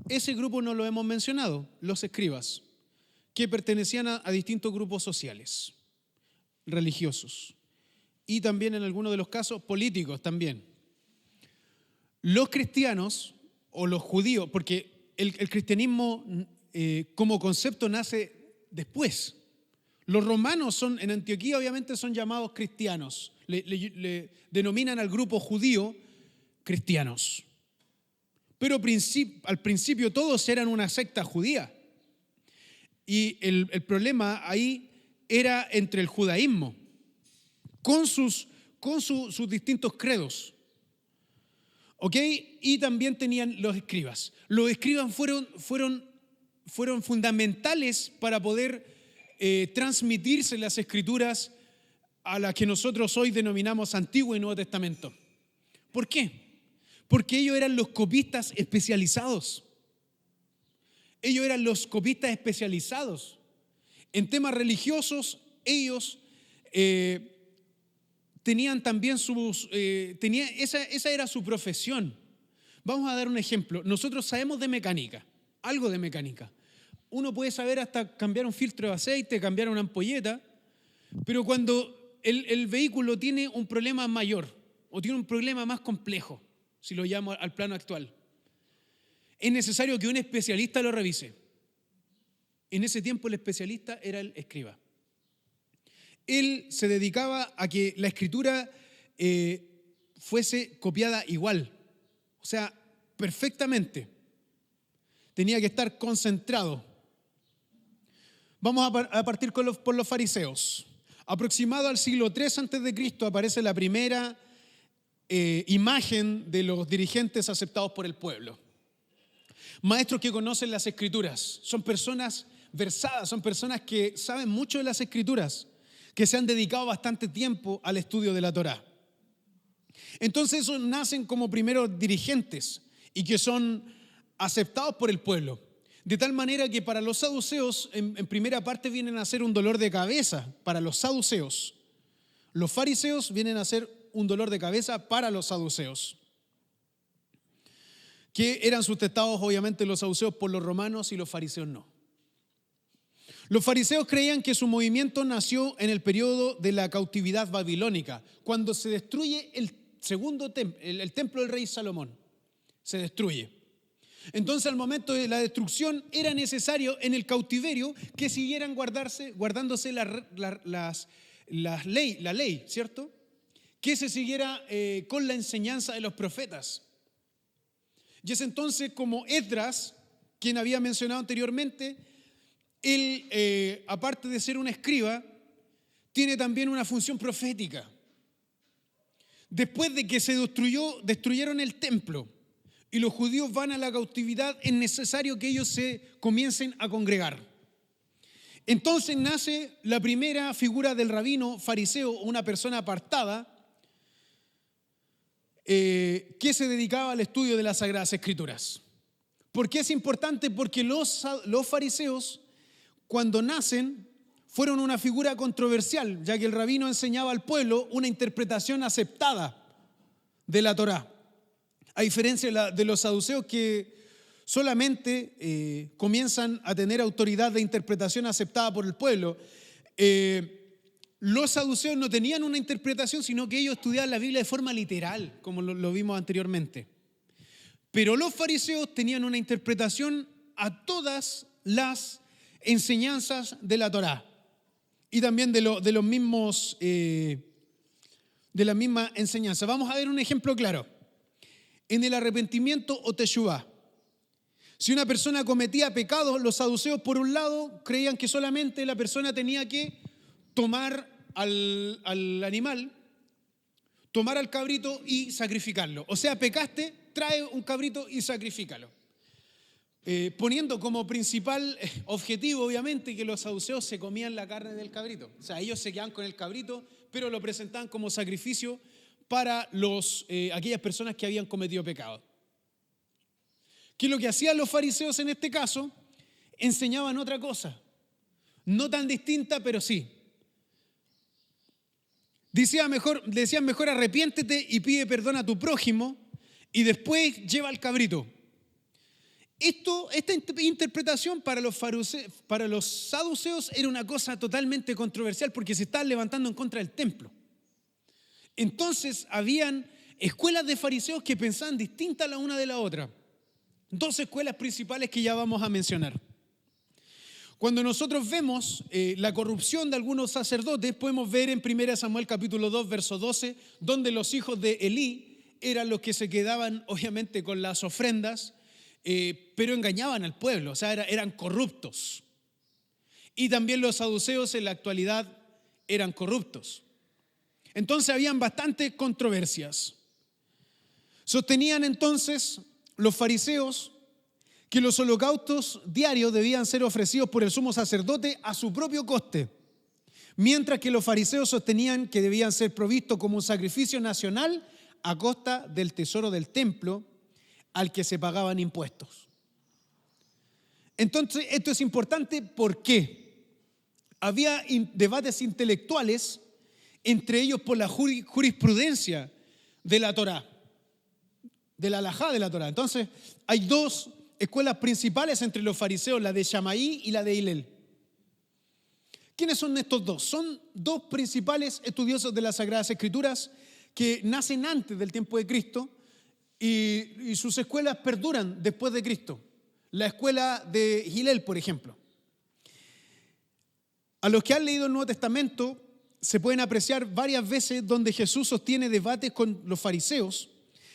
Ese grupo no lo hemos mencionado, los escribas, que pertenecían a distintos grupos sociales, religiosos, y también en algunos de los casos políticos también. Los cristianos o los judíos, porque el cristianismo como concepto nace después. Los romanos en Antioquía obviamente son llamados cristianos, le denominan al grupo judío cristianos. Pero al principio todos eran una secta judía. Y el problema ahí era entre el judaísmo, con sus distintos credos. ¿Ok? Y también tenían los escribas. Los escribas fueron fundamentales para poder transmitirse las escrituras a las que nosotros hoy denominamos Antiguo y Nuevo Testamento. ¿Por qué? Porque ellos eran los copistas especializados. Ellos eran los copistas especializados. En temas religiosos, ellos tenían también esa era su profesión. Vamos a dar un ejemplo. Nosotros sabemos de mecánica, algo de mecánica. Uno puede saber hasta cambiar un filtro de aceite, cambiar una ampolleta, pero cuando el vehículo tiene un problema mayor o tiene un problema más complejo, si lo llamo al plano actual, es necesario que un especialista lo revise. En ese tiempo el especialista era el escriba. Él se dedicaba a que la escritura fuese copiada igual, o sea, perfectamente. Tenía que estar concentrado. Vamos a partir por los fariseos. Aproximado al siglo III a.C. aparece la primera imagen de los dirigentes aceptados por el pueblo. Maestros que conocen las escrituras, son personas versadas, son personas que saben mucho de las escrituras, que se han dedicado bastante tiempo al estudio de la Torá. Entonces esos nacen como primeros dirigentes y que son aceptados por el pueblo. De tal manera que para los saduceos, en primera parte vienen a ser un dolor de cabeza para los saduceos. Los fariseos vienen a ser un dolor de cabeza para los saduceos, que eran sustentados obviamente los saduceos por los romanos y los fariseos no. Los fariseos creían que su movimiento nació en el periodo de la cautividad babilónica, cuando se destruye el templo del rey Salomón. Se destruye. Entonces, al momento de la destrucción, era necesario en el cautiverio que siguieran guardándose la ley, ¿cierto? Que se siguiera con la enseñanza de los profetas. Y es entonces como Esdras, quien había mencionado anteriormente, él, aparte de ser un escriba, tiene también una función profética. Después de que se destruyeron el templo y los judíos van a la cautividad, es necesario que ellos se comiencen a congregar. Entonces nace la primera figura del rabino fariseo, una persona apartada, que se dedicaba al estudio de las Sagradas Escrituras. ¿Por qué es importante? Porque los fariseos, cuando nacen, fueron una figura controversial, ya que el rabino enseñaba al pueblo una interpretación aceptada de la Torá, a diferencia de los saduceos que solamente comienzan a tener autoridad de interpretación aceptada por el pueblo. Los saduceos no tenían una interpretación, sino que ellos estudiaban la Biblia de forma literal, como lo vimos anteriormente. Pero los fariseos tenían una interpretación a todas las enseñanzas de la Torá y también de los mismos, de la misma enseñanza. Vamos a ver un ejemplo claro. En el arrepentimiento o teshuvá, si una persona cometía pecados, los saduceos por un lado creían que solamente la persona tenía que tomar al animal, tomar al cabrito y sacrificarlo. O sea, pecaste, trae un cabrito y sacrifícalo. Poniendo como principal objetivo, obviamente, que los saduceos se comían la carne del cabrito. O sea, ellos se quedaban con el cabrito, pero lo presentaban como sacrificio para aquellas personas que habían cometido pecado. ¿Qué es lo que hacían los fariseos en este caso? Enseñaban otra cosa, no tan distinta, pero sí. Decían mejor arrepiéntete y pide perdón a tu prójimo y después lleva al cabrito. Esta interpretación para los saduceos era una cosa totalmente controversial porque se estaban levantando en contra del templo. Entonces habían escuelas de fariseos que pensaban distintas la una de la otra. Dos escuelas principales que ya vamos a mencionar. Cuando nosotros vemos la corrupción de algunos sacerdotes, podemos ver en 1 Samuel capítulo 2, verso 12, donde los hijos de Elí eran los que se quedaban obviamente con las ofrendas, pero engañaban al pueblo, o sea, eran corruptos. Y también los saduceos en la actualidad eran corruptos. Entonces habían bastantes controversias. Sostenían entonces los fariseos que los holocaustos diarios debían ser ofrecidos por el sumo sacerdote a su propio coste, mientras que los fariseos sostenían que debían ser provistos como un sacrificio nacional a costa del tesoro del templo al que se pagaban impuestos. Entonces, esto es importante porque había debates intelectuales, entre ellos por la jurisprudencia de la Torá, de la halajá de la Torá. Entonces, hay dos escuelas principales entre los fariseos, la de Shammai y la de Hillel. ¿Quiénes son estos dos? Son dos principales estudiosos de las Sagradas Escrituras que nacen antes del tiempo de Cristo y sus escuelas perduran después de Cristo. La escuela de Hillel, por ejemplo. A los que han leído el Nuevo Testamento se pueden apreciar varias veces donde Jesús sostiene debates con los fariseos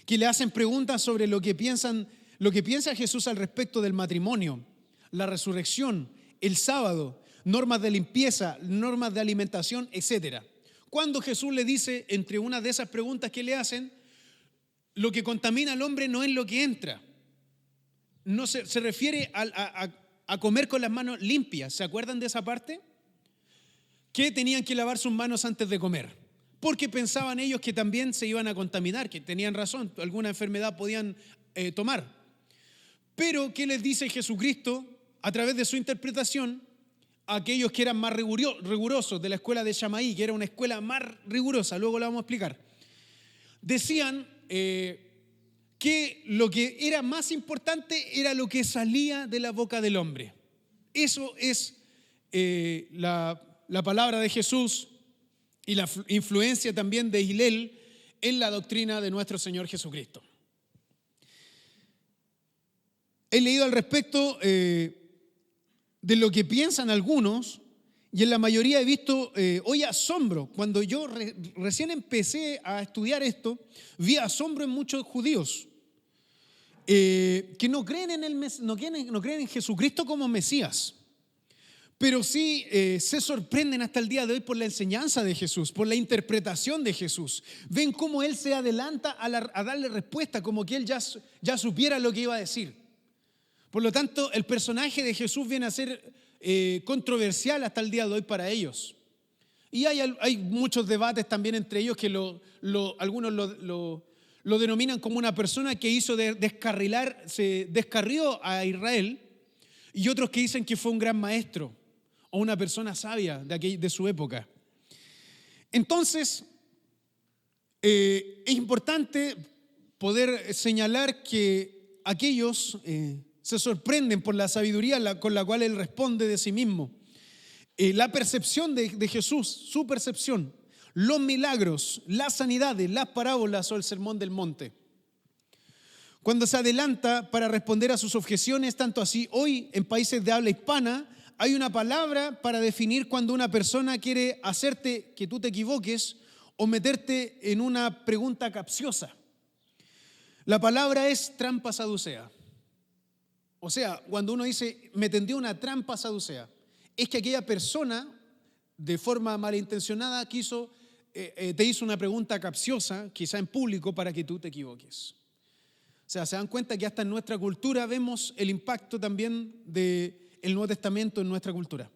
que le hacen preguntas sobre lo que piensa Jesús al respecto del matrimonio, la resurrección, el sábado, normas de limpieza, normas de alimentación, etc. Cuando Jesús le dice, entre una de esas preguntas que le hacen, lo que contamina al hombre no es lo que entra. No se refiere a comer con las manos limpias. ¿Se acuerdan de esa parte? Que tenían que lavar sus manos antes de comer, porque pensaban ellos que también se iban a contaminar, que tenían razón, alguna enfermedad podían tomar. Pero, ¿qué les dice Jesucristo a través de su interpretación a aquellos que eran más rigurosos de la escuela de Shammai, que era una escuela más rigurosa? Luego la vamos a explicar. Decían que lo que era más importante era lo que salía de la boca del hombre. Eso es la palabra de Jesús y la influencia también de Hillel en la doctrina de nuestro Señor Jesucristo. He leído al respecto de lo que piensan algunos y en la mayoría he visto hoy asombro. Cuando yo recién empecé a estudiar esto, vi asombro en muchos judíos que no creen en Jesucristo como Mesías. Pero sí se sorprenden hasta el día de hoy por la enseñanza de Jesús, por la interpretación de Jesús. Ven cómo Él se adelanta a darle respuesta, como que Él ya supiera lo que iba a decir. Por lo tanto, el personaje de Jesús viene a ser controversial hasta el día de hoy para ellos. Y hay muchos debates también entre ellos que algunos lo denominan como una persona que hizo se descarrió a Israel, y otros que dicen que fue un gran maestro o una persona sabia de su época. Entonces, es importante poder señalar que aquellos se sorprenden por la sabiduría con la cual Él responde de sí mismo. La percepción de Jesús, su percepción, los milagros, las sanidades, las parábolas o el sermón del monte. cuando se adelanta para responder a sus objeciones, tanto así hoy en países de habla hispana, hay una palabra para definir cuando una persona quiere hacerte que tú te equivoques o meterte en una pregunta capciosa. La palabra es trampa saducea. O sea, cuando uno dice, me tendió una trampa saducea, es que aquella persona, de forma malintencionada, te hizo una pregunta capciosa, quizá en público, para que tú te equivoques. O sea, se dan cuenta que hasta en nuestra cultura vemos el impacto también del Nuevo Testamento en nuestra cultura.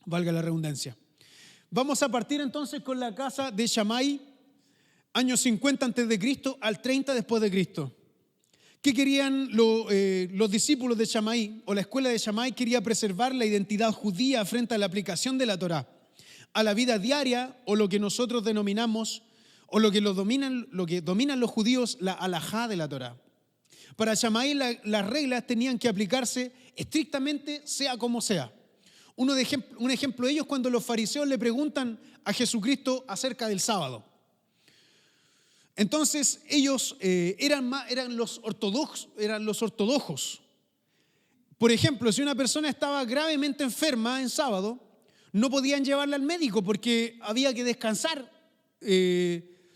Valga la redundancia. Vamos a partir entonces con la casa de Shammai, años 50 antes de Cristo al 30 después de Cristo. ¿Qué querían los discípulos de Shammai o la escuela de Shammai? Quería preservar la identidad judía frente a la aplicación de la Torá a la vida diaria, o lo que nosotros denominamos, o lo que dominan los judíos, la alajá de la Torá. Para Shammai las reglas tenían que aplicarse estrictamente, sea como sea. Un ejemplo de ellos es cuando los fariseos le preguntan a Jesucristo acerca del sábado. Entonces ellos eran los ortodoxos. Por ejemplo, si una persona estaba gravemente enferma en sábado, no podían llevarla al médico porque había que descansar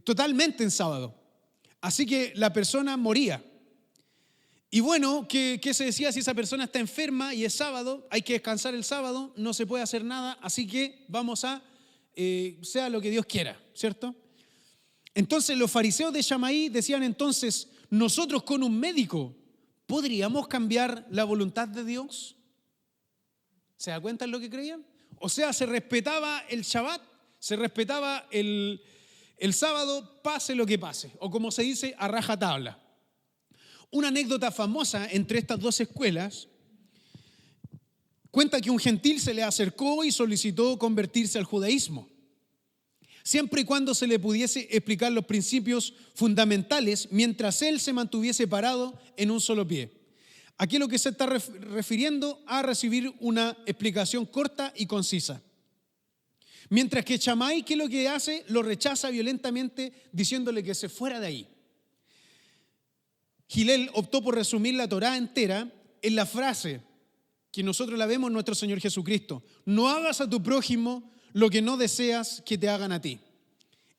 totalmente en sábado. Así que la persona moría. Y bueno, ¿qué se decía? Si esa persona está enferma y es sábado, hay que descansar el sábado, no se puede hacer nada, así que vamos a, sea lo que Dios quiera, ¿cierto? Entonces los fariseos de Shammai decían entonces, nosotros con un médico, ¿podríamos cambiar la voluntad de Dios? ¿Se da cuenta de lo que creían? O sea, se respetaba el Shabbat, se respetaba el sábado, pase lo que pase, o como se dice, a rajatabla. Una anécdota famosa entre estas dos escuelas cuenta que un gentil se le acercó y solicitó convertirse al judaísmo, siempre y cuando se le pudiese explicar los principios fundamentales mientras él se mantuviese parado en un solo pie. Aquí lo que se está refiriendo a recibir una explicación corta y concisa. Mientras que Shammai, ¿qué es lo que hace? Lo rechaza violentamente diciéndole que se fuera de ahí. Hillel optó por resumir la Torá entera en la frase que nosotros la vemos en nuestro Señor Jesucristo: no hagas a tu prójimo lo que no deseas que te hagan a ti.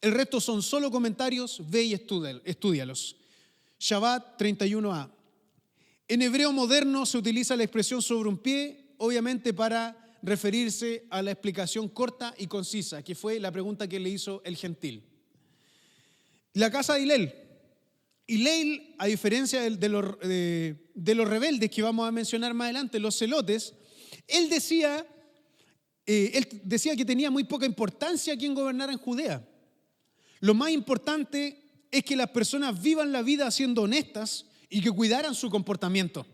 El resto son solo comentarios, ve y estúdialos. Shabbat 31a. En hebreo moderno se utiliza la expresión sobre un pie, obviamente para referirse a la explicación corta y concisa, que fue la pregunta que le hizo el gentil. La casa de Hillel. Hillel, a diferencia de los rebeldes que vamos a mencionar más adelante, los celotes, él decía que tenía muy poca importancia quien gobernara en Judea. Lo más importante es que las personas vivan la vida siendo honestas y que cuidaran su comportamiento,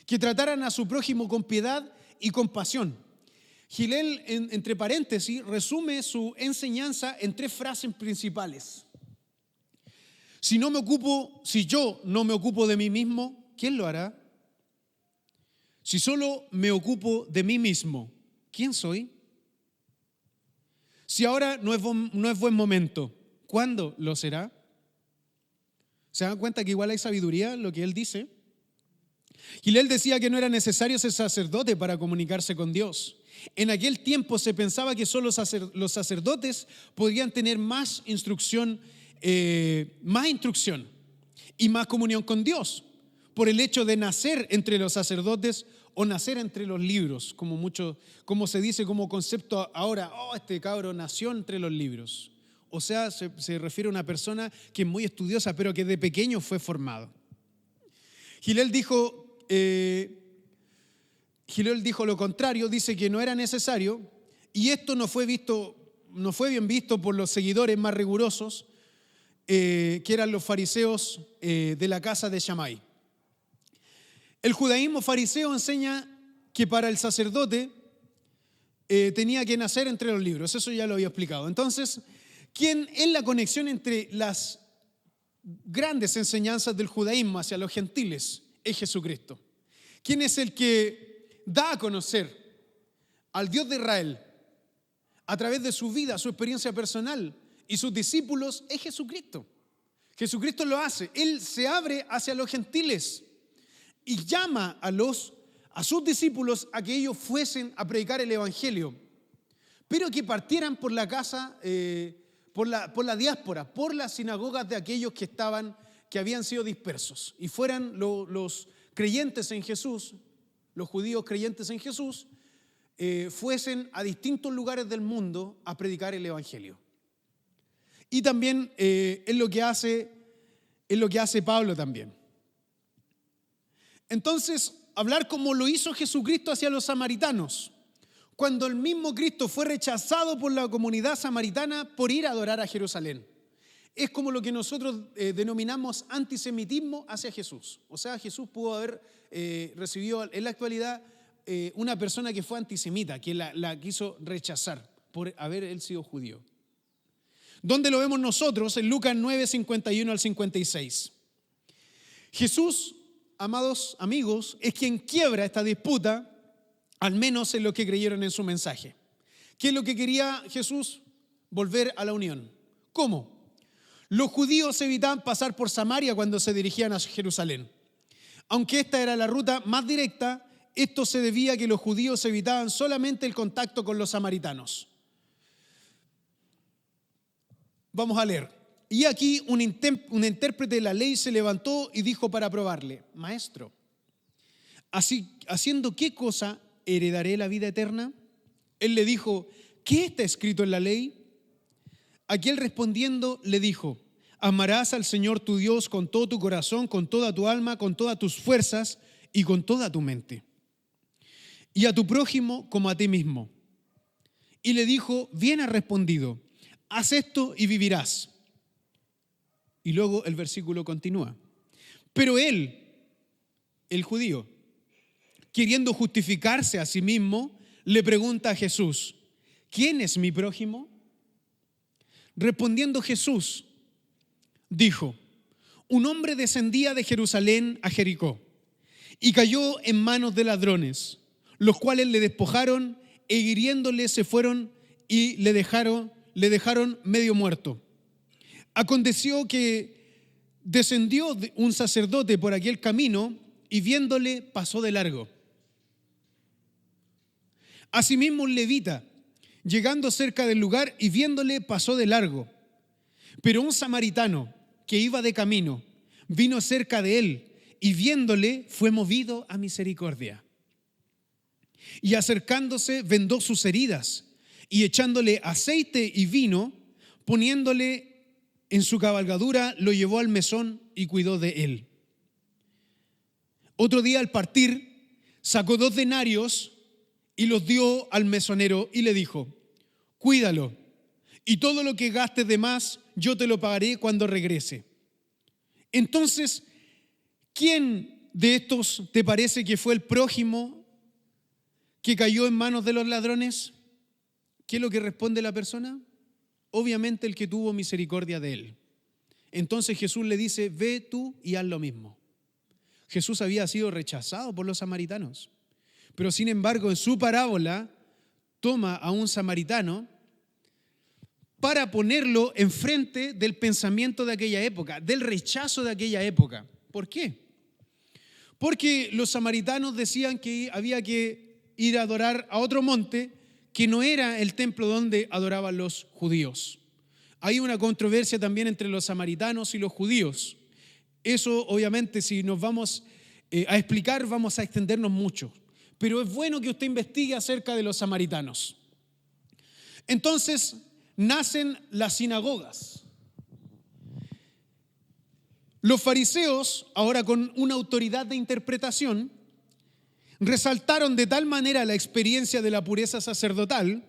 que trataran a su prójimo con piedad y compasión. Hillel, entre paréntesis, resume su enseñanza en 3 frases principales. Si yo no me ocupo de mí mismo, ¿quién lo hará? Si solo me ocupo de mí mismo, ¿quién soy? Si ahora no es buen momento, ¿cuándo lo será? ¿Se dan cuenta que igual hay sabiduría en lo que él dice? Hillel decía que no era necesario ser sacerdote para comunicarse con Dios. En aquel tiempo se pensaba que solo los sacerdotes podrían tener más instrucción y más comunión con Dios por el hecho de nacer entre los sacerdotes o nacer entre los libros, como se dice como concepto ahora: este cabro nació entre los libros. O sea, se refiere a una persona que es muy estudiosa, pero que de pequeño fue formado. Hillel dijo lo contrario, dice que no era necesario, y esto no fue bien visto por los seguidores más rigurosos, que eran los fariseos de la casa de Shammai. El judaísmo fariseo enseña que para el sacerdote tenía que nacer entre los libros, eso ya lo había explicado. Entonces, ¿quién es la conexión entre las grandes enseñanzas del judaísmo hacia los gentiles? Es Jesucristo. ¿Quién es el que da a conocer al Dios de Israel a través de su vida, su experiencia personal y sus discípulos? Es Jesucristo. Jesucristo lo hace. Él se abre hacia los gentiles y llama a sus discípulos a que ellos fuesen a predicar el evangelio, pero que partieran por la casa, por la diáspora, por las sinagogas de aquellos que habían sido dispersos, y fueran los creyentes en Jesús, los judíos creyentes en Jesús, fuesen a distintos lugares del mundo a predicar el evangelio. Y también es lo que hace Pablo también. Entonces, hablar como lo hizo Jesucristo hacia los samaritanos, cuando el mismo Cristo fue rechazado por la comunidad samaritana por ir a adorar a Jerusalén. Es como lo que nosotros denominamos antisemitismo hacia Jesús. O sea, Jesús pudo haber recibido en la actualidad una persona que fue antisemita, que la quiso rechazar por haber él sido judío. ¿Dónde lo vemos nosotros? En Lucas 9, 51 al 56. Jesús, amados amigos, es quien quiebra esta disputa, al menos en los que creyeron en su mensaje. ¿Qué es lo que quería Jesús? Volver a la unión. ¿Cómo? Los judíos evitaban pasar por Samaria cuando se dirigían a Jerusalén. Aunque esta era la ruta más directa, esto se debía a que los judíos evitaban solamente el contacto con los samaritanos. Vamos a leer. Y aquí un intérprete de la ley se levantó y dijo para probarle: Maestro, ¿haciendo qué cosa heredaré la vida eterna? Él le dijo: ¿qué está escrito en la ley? Aquel respondiendo le dijo: amarás al Señor tu Dios con todo tu corazón, con toda tu alma, con todas tus fuerzas y con toda tu mente. Y a tu prójimo como a ti mismo. Y le dijo: bien has respondido, haz esto y vivirás. Y luego el versículo continúa. Pero él, el judío, queriendo justificarse a sí mismo, le pregunta a Jesús: ¿quién es mi prójimo? Respondiendo Jesús, dijo: un hombre descendía de Jerusalén a Jericó y cayó en manos de ladrones, los cuales le despojaron e hiriéndole se fueron y le dejaron medio muerto. Aconteció que descendió un sacerdote por aquel camino y viéndole pasó de largo. Asimismo un levita, llegando cerca del lugar y viéndole pasó de largo. Pero un samaritano que iba de camino vino cerca de él y viéndole fue movido a misericordia. Y acercándose vendó sus heridas y echándole aceite y vino, poniéndole en su cabalgadura, lo llevó al mesón y cuidó de él. Otro día al partir sacó 2 denarios y los dio al mesonero y le dijo: cuídalo, y todo lo que gastes de más yo te lo pagaré cuando regrese. Entonces, ¿quién de estos te parece que fue el prójimo que cayó en manos de los ladrones? ¿Qué es lo que responde la persona? Obviamente el que tuvo misericordia de él. Entonces Jesús le dice: ve tú y haz lo mismo. Jesús había sido rechazado por los samaritanos, pero sin embargo en su parábola toma a un samaritano para ponerlo enfrente del pensamiento de aquella época, del rechazo de aquella época. ¿Por qué? Porque los samaritanos decían que había que ir a adorar a otro monte que no era el templo donde adoraban los judíos. Hay una controversia también entre los samaritanos y los judíos. Eso obviamente si nos vamos a explicar vamos a extendernos mucho, pero es bueno que usted investigue acerca de los samaritanos. Entonces nacen las sinagogas. Los fariseos, ahora con una autoridad de interpretación, resaltaron de tal manera la experiencia de la pureza sacerdotal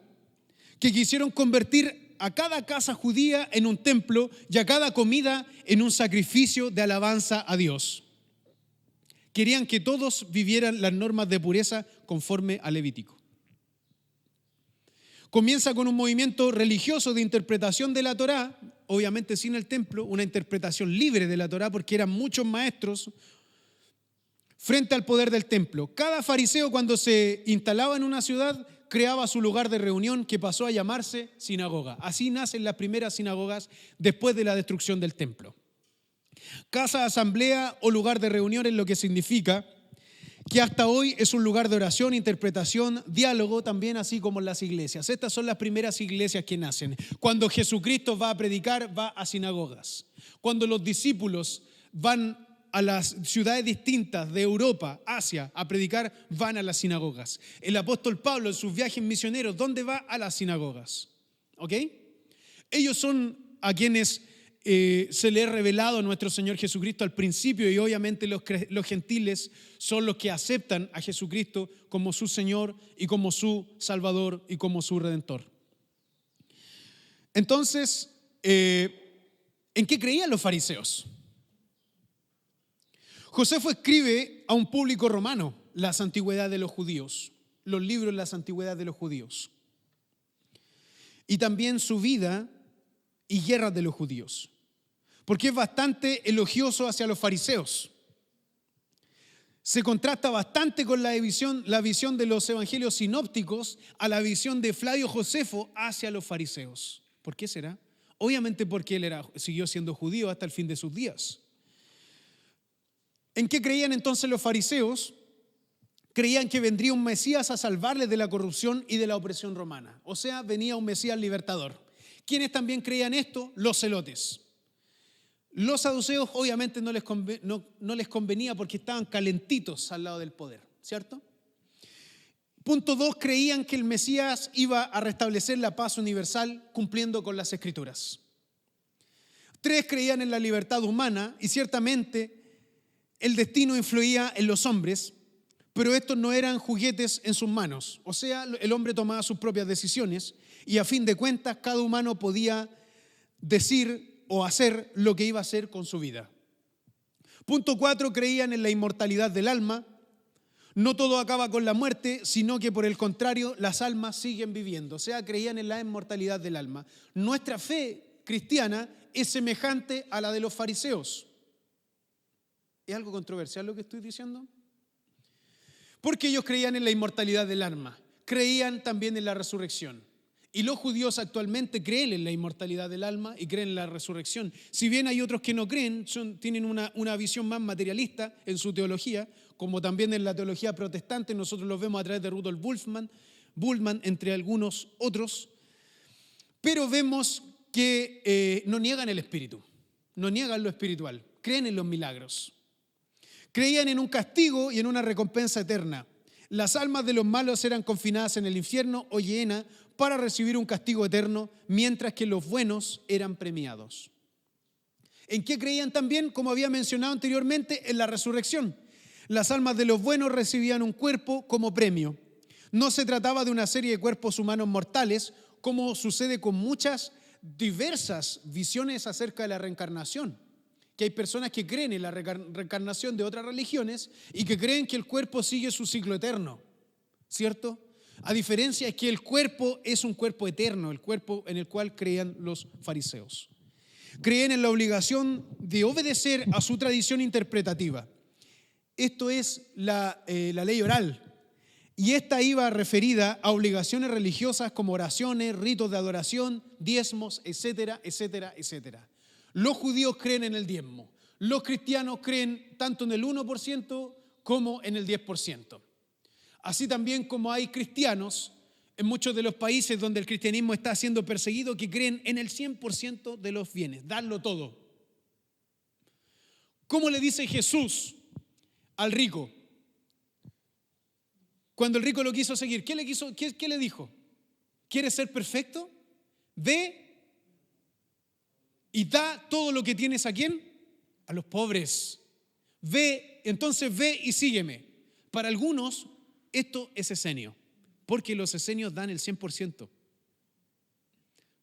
que quisieron convertir a cada casa judía en un templo y a cada comida en un sacrificio de alabanza a Dios. Querían que todos vivieran las normas de pureza conforme al Levítico. Comienza con un movimiento religioso de interpretación de la Torá, obviamente sin el templo, una interpretación libre de la Torá porque eran muchos maestros frente al poder del templo. Cada fariseo cuando se instalaba en una ciudad creaba su lugar de reunión que pasó a llamarse sinagoga. Así nacen las primeras sinagogas después de la destrucción del templo. Casa de asamblea o lugar de reuniones, lo que significa que hasta hoy es un lugar de oración, interpretación, diálogo también, así como en las iglesias. Estas son las primeras iglesias que nacen. Cuando Jesucristo va a predicar, va a sinagogas. Cuando los discípulos van a las ciudades distintas de Europa, Asia, a predicar, van a las sinagogas. El apóstol Pablo en sus viajes misioneros, ¿dónde va? A las sinagogas. ¿Ok? Ellos son a quienes se le ha revelado a nuestro Señor Jesucristo al principio, y obviamente los gentiles son los que aceptan a Jesucristo como su Señor y como su Salvador y como su Redentor. Entonces, ¿en qué creían los fariseos? Josefo escribe a un público romano las antigüedades de los judíos, los libros de las antigüedades de los judíos, y también su vida y guerras de los judíos, porque es bastante elogioso hacia los fariseos. Se contrasta bastante con la visión de los evangelios sinópticos a la visión de Flavio Josefo hacia los fariseos. ¿Por qué será? Obviamente porque él siguió siendo judío hasta el fin de sus días. ¿En qué creían entonces los fariseos? Creían que vendría un Mesías a salvarles de la corrupción y de la opresión romana. O sea, venía un Mesías libertador. ¿Quiénes también creían esto? Los celotes. Los saduceos obviamente no les convenía porque estaban calentitos al lado del poder, ¿cierto? Punto 2, creían que el Mesías iba a restablecer la paz universal cumpliendo con las Escrituras. 3, creían en la libertad humana y ciertamente el destino influía en los hombres, pero estos no eran juguetes en sus manos. O sea, el hombre tomaba sus propias decisiones y a fin de cuentas cada humano podía decir o hacer lo que iba a hacer con su vida. Punto 4, creían en la inmortalidad del alma. No todo acaba con la muerte, sino que por el contrario, las almas siguen viviendo. O sea, creían en la inmortalidad del alma. Nuestra fe cristiana es semejante a la de los fariseos. ¿Es algo controversial lo que estoy diciendo? Porque ellos creían en la inmortalidad del alma, creían también en la resurrección. Y los judíos actualmente creen en la inmortalidad del alma y creen en la resurrección. Si bien hay otros que no creen, tienen una visión más materialista en su teología, como también en la teología protestante, nosotros los vemos a través de Rudolf Bultmann, entre algunos otros, pero vemos que no niegan el espíritu, no niegan lo espiritual, creen en los milagros. Creían en un castigo y en una recompensa eterna. Las almas de los malos eran confinadas en el infierno o Gehenna para recibir un castigo eterno, mientras que los buenos eran premiados. ¿En qué creían también? Como había mencionado anteriormente, en la resurrección. Las almas de los buenos recibían un cuerpo como premio. No se trataba de una serie de cuerpos humanos mortales, como sucede con muchas diversas visiones acerca de la reencarnación. Que hay personas que creen en la reencarnación de otras religiones y que creen que el cuerpo sigue su ciclo eterno, ¿cierto? A diferencia es que el cuerpo es un cuerpo eterno, el cuerpo en el cual creían los fariseos. Creen en la obligación de obedecer a su tradición interpretativa. Esto es la ley oral. Y esta iba referida a obligaciones religiosas como oraciones, ritos de adoración, diezmos, etcétera, etcétera, etcétera. Los judíos creen en el diezmo. Los cristianos creen tanto en el 1% como en el 10%. Así también como hay cristianos en muchos de los países donde el cristianismo está siendo perseguido que creen en el 100% de los bienes, darlo todo. ¿Cómo le dice Jesús al rico? Cuando el rico lo quiso seguir, ¿qué le dijo? ¿Quieres ser perfecto? Ve y da todo lo que tienes. ¿A quién? A los pobres. Entonces ve y sígueme. Para algunos esto es esenio, porque los esenios dan el 100%.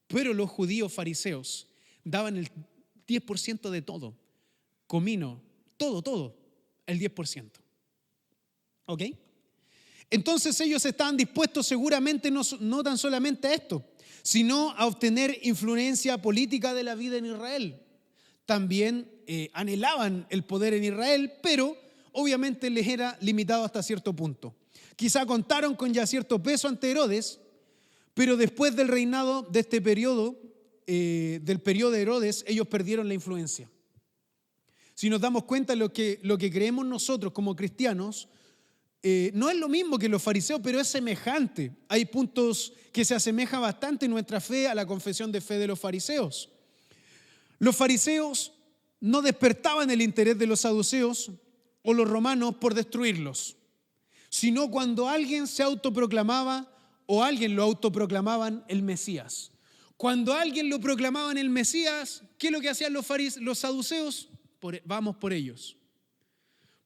Pero los judíos fariseos daban el 10% de todo. Comino, todo, el 10%. ¿Ok? Entonces ellos estaban dispuestos seguramente no tan solamente a esto, sino a obtener influencia política de la vida en Israel. También anhelaban el poder en Israel, pero obviamente les era limitado hasta cierto punto. Quizá contaron con ya cierto peso ante Herodes, pero después del reinado de este periodo, del periodo de Herodes, ellos perdieron la influencia. Si nos damos cuenta, lo que creemos nosotros como cristianos no es lo mismo que los fariseos, pero es semejante. Hay puntos que se asemejan bastante en nuestra fe a la confesión de fe de los fariseos. Los fariseos no despertaban el interés de los saduceos o los romanos por destruirlos, sino cuando alguien se autoproclamaba o alguien lo autoproclamaban el Mesías. Cuando alguien lo proclamaban el Mesías, ¿qué es lo que hacían los saduceos? Vamos por ellos,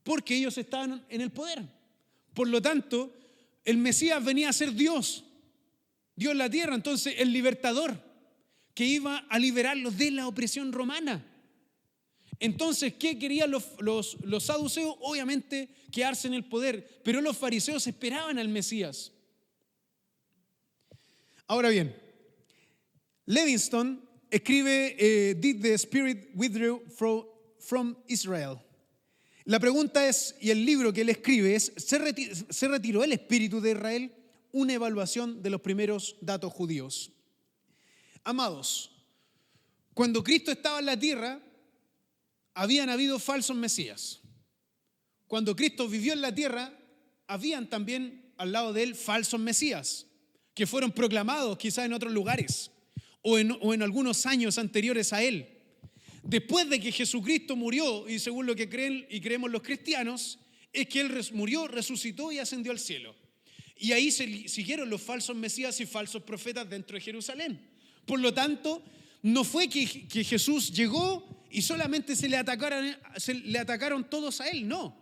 porque ellos estaban en el poder. Por lo tanto, el Mesías venía a ser Dios en la tierra, entonces el libertador que iba a liberarlos de la opresión romana. Entonces, ¿qué querían los saduceos? Obviamente quedarse en el poder, pero los fariseos esperaban al Mesías. Ahora bien, Livingstone escribe Did the Spirit withdraw from Israel? La pregunta es, y el libro que él escribe es, ¿se retiró el espíritu de Israel? Una evaluación de los primeros datos judíos. Amados, cuando Cristo estaba en la tierra, habían habido falsos mesías. Cuando Cristo vivió en la tierra, habían también al lado de él falsos mesías, que fueron proclamados quizás en otros lugares o en algunos años anteriores a él. Después de que Jesucristo murió, y según lo que creen y creemos los cristianos, es que Él murió, resucitó y ascendió al cielo. Y ahí siguieron los falsos mesías y falsos profetas dentro de Jerusalén. Por lo tanto, no fue que Jesús llegó y solamente se le atacaron todos a Él, no.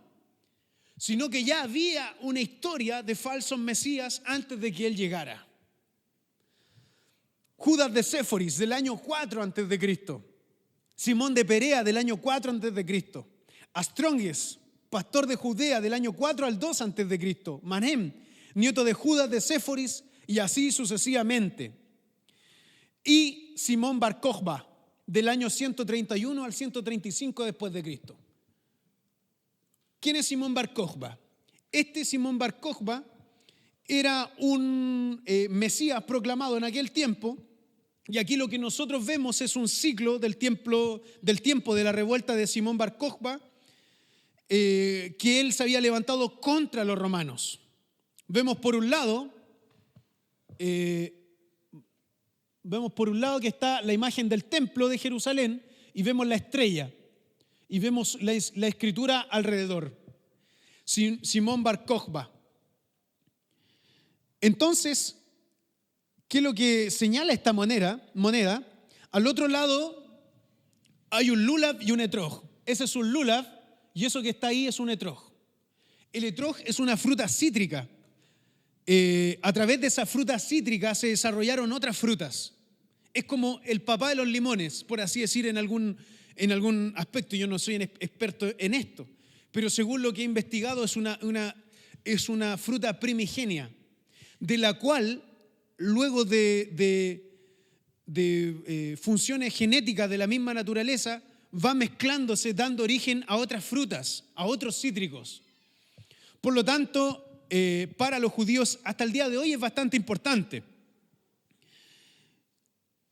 Sino que ya había una historia de falsos mesías antes de que Él llegara. Judas de Séforis, del año 4 antes de Cristo. Simón de Perea, del año 4 antes de Cristo. Astrongues, pastor de Judea, del año 4 al 2 antes de Cristo. Manem, nieto de Judas de Séforis, y así sucesivamente. Y Simón Bar Kokhba, del año 131 al 135 después de Cristo. ¿Quién es Simón Bar Kokhba? Este Simón Bar Kokhba era un Mesías proclamado en aquel tiempo. Y aquí lo que nosotros vemos es un ciclo del tiempo de la revuelta de Simón Bar Kokhba, que él se había levantado contra los romanos. Vemos por un lado que está la imagen del templo de Jerusalén y vemos la estrella y vemos la escritura alrededor. Simón Bar Kokhba. Entonces, ¿qué es lo que señala esta moneda? Al otro lado hay un lulav y un etrog. Ese es un lulav y eso que está ahí es un etrog. El etrog es una fruta cítrica. A través de esa fruta cítrica se desarrollaron otras frutas. Es como el papá de los limones, por así decir, en algún aspecto. Yo no soy un experto en esto, pero según lo que he investigado es una fruta primigenia, de la cual luego de funciones genéticas de la misma naturaleza, va mezclándose, dando origen a otras frutas, a otros cítricos. Por lo tanto, para los judíos hasta el día de hoy es bastante importante.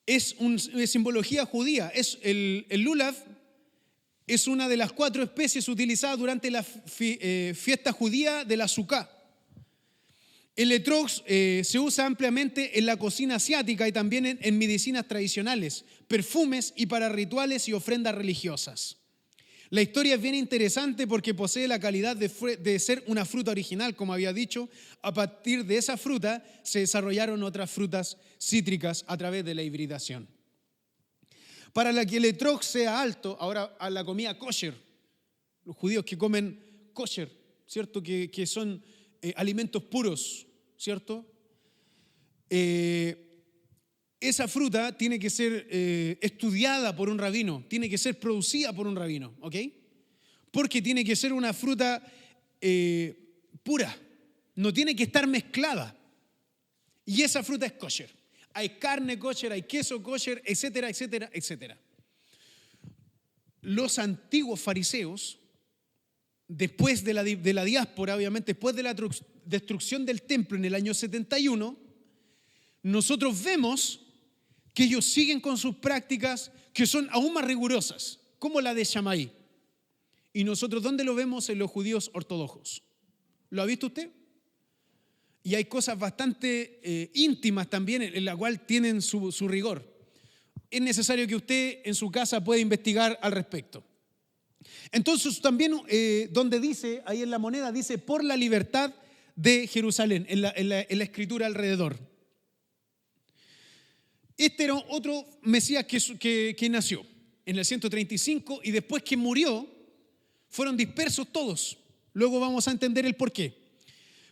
Es simbología judía. El lulav es una de las 4 especies utilizadas durante la fiesta judía de la Sukkah. El etrog se usa ampliamente en la cocina asiática y también en medicinas tradicionales, perfumes y para rituales y ofrendas religiosas. La historia es bien interesante porque posee la calidad de ser una fruta original, como había dicho. A partir de esa fruta se desarrollaron otras frutas cítricas a través de la hibridación. Para que el etrog sea alto, ahora a la comida kosher, los judíos que comen kosher, ¿cierto? Que son alimentos puros, ¿cierto? Esa fruta tiene que ser estudiada por un rabino, tiene que ser producida por un rabino, ¿ok? Porque tiene que ser una fruta pura, no tiene que estar mezclada. Y esa fruta es kosher. Hay carne kosher, hay queso kosher, etcétera, etcétera, etcétera. Los antiguos fariseos, después de la diáspora, obviamente, después de la destrucción del templo en el año 71, nosotros vemos que ellos siguen con sus prácticas que son aún más rigurosas, como la de Shammai. Y nosotros, ¿dónde lo vemos? En los judíos ortodoxos. ¿Lo ha visto usted? Y hay cosas bastante íntimas también en la cual tienen su rigor. Es necesario que usted en su casa pueda investigar al respecto. Entonces también donde dice, ahí en la moneda dice, por la libertad de Jerusalén, en la escritura alrededor. Este era otro Mesías que nació en el 135 y después que murió, fueron dispersos todos. Luego vamos a entender el porqué.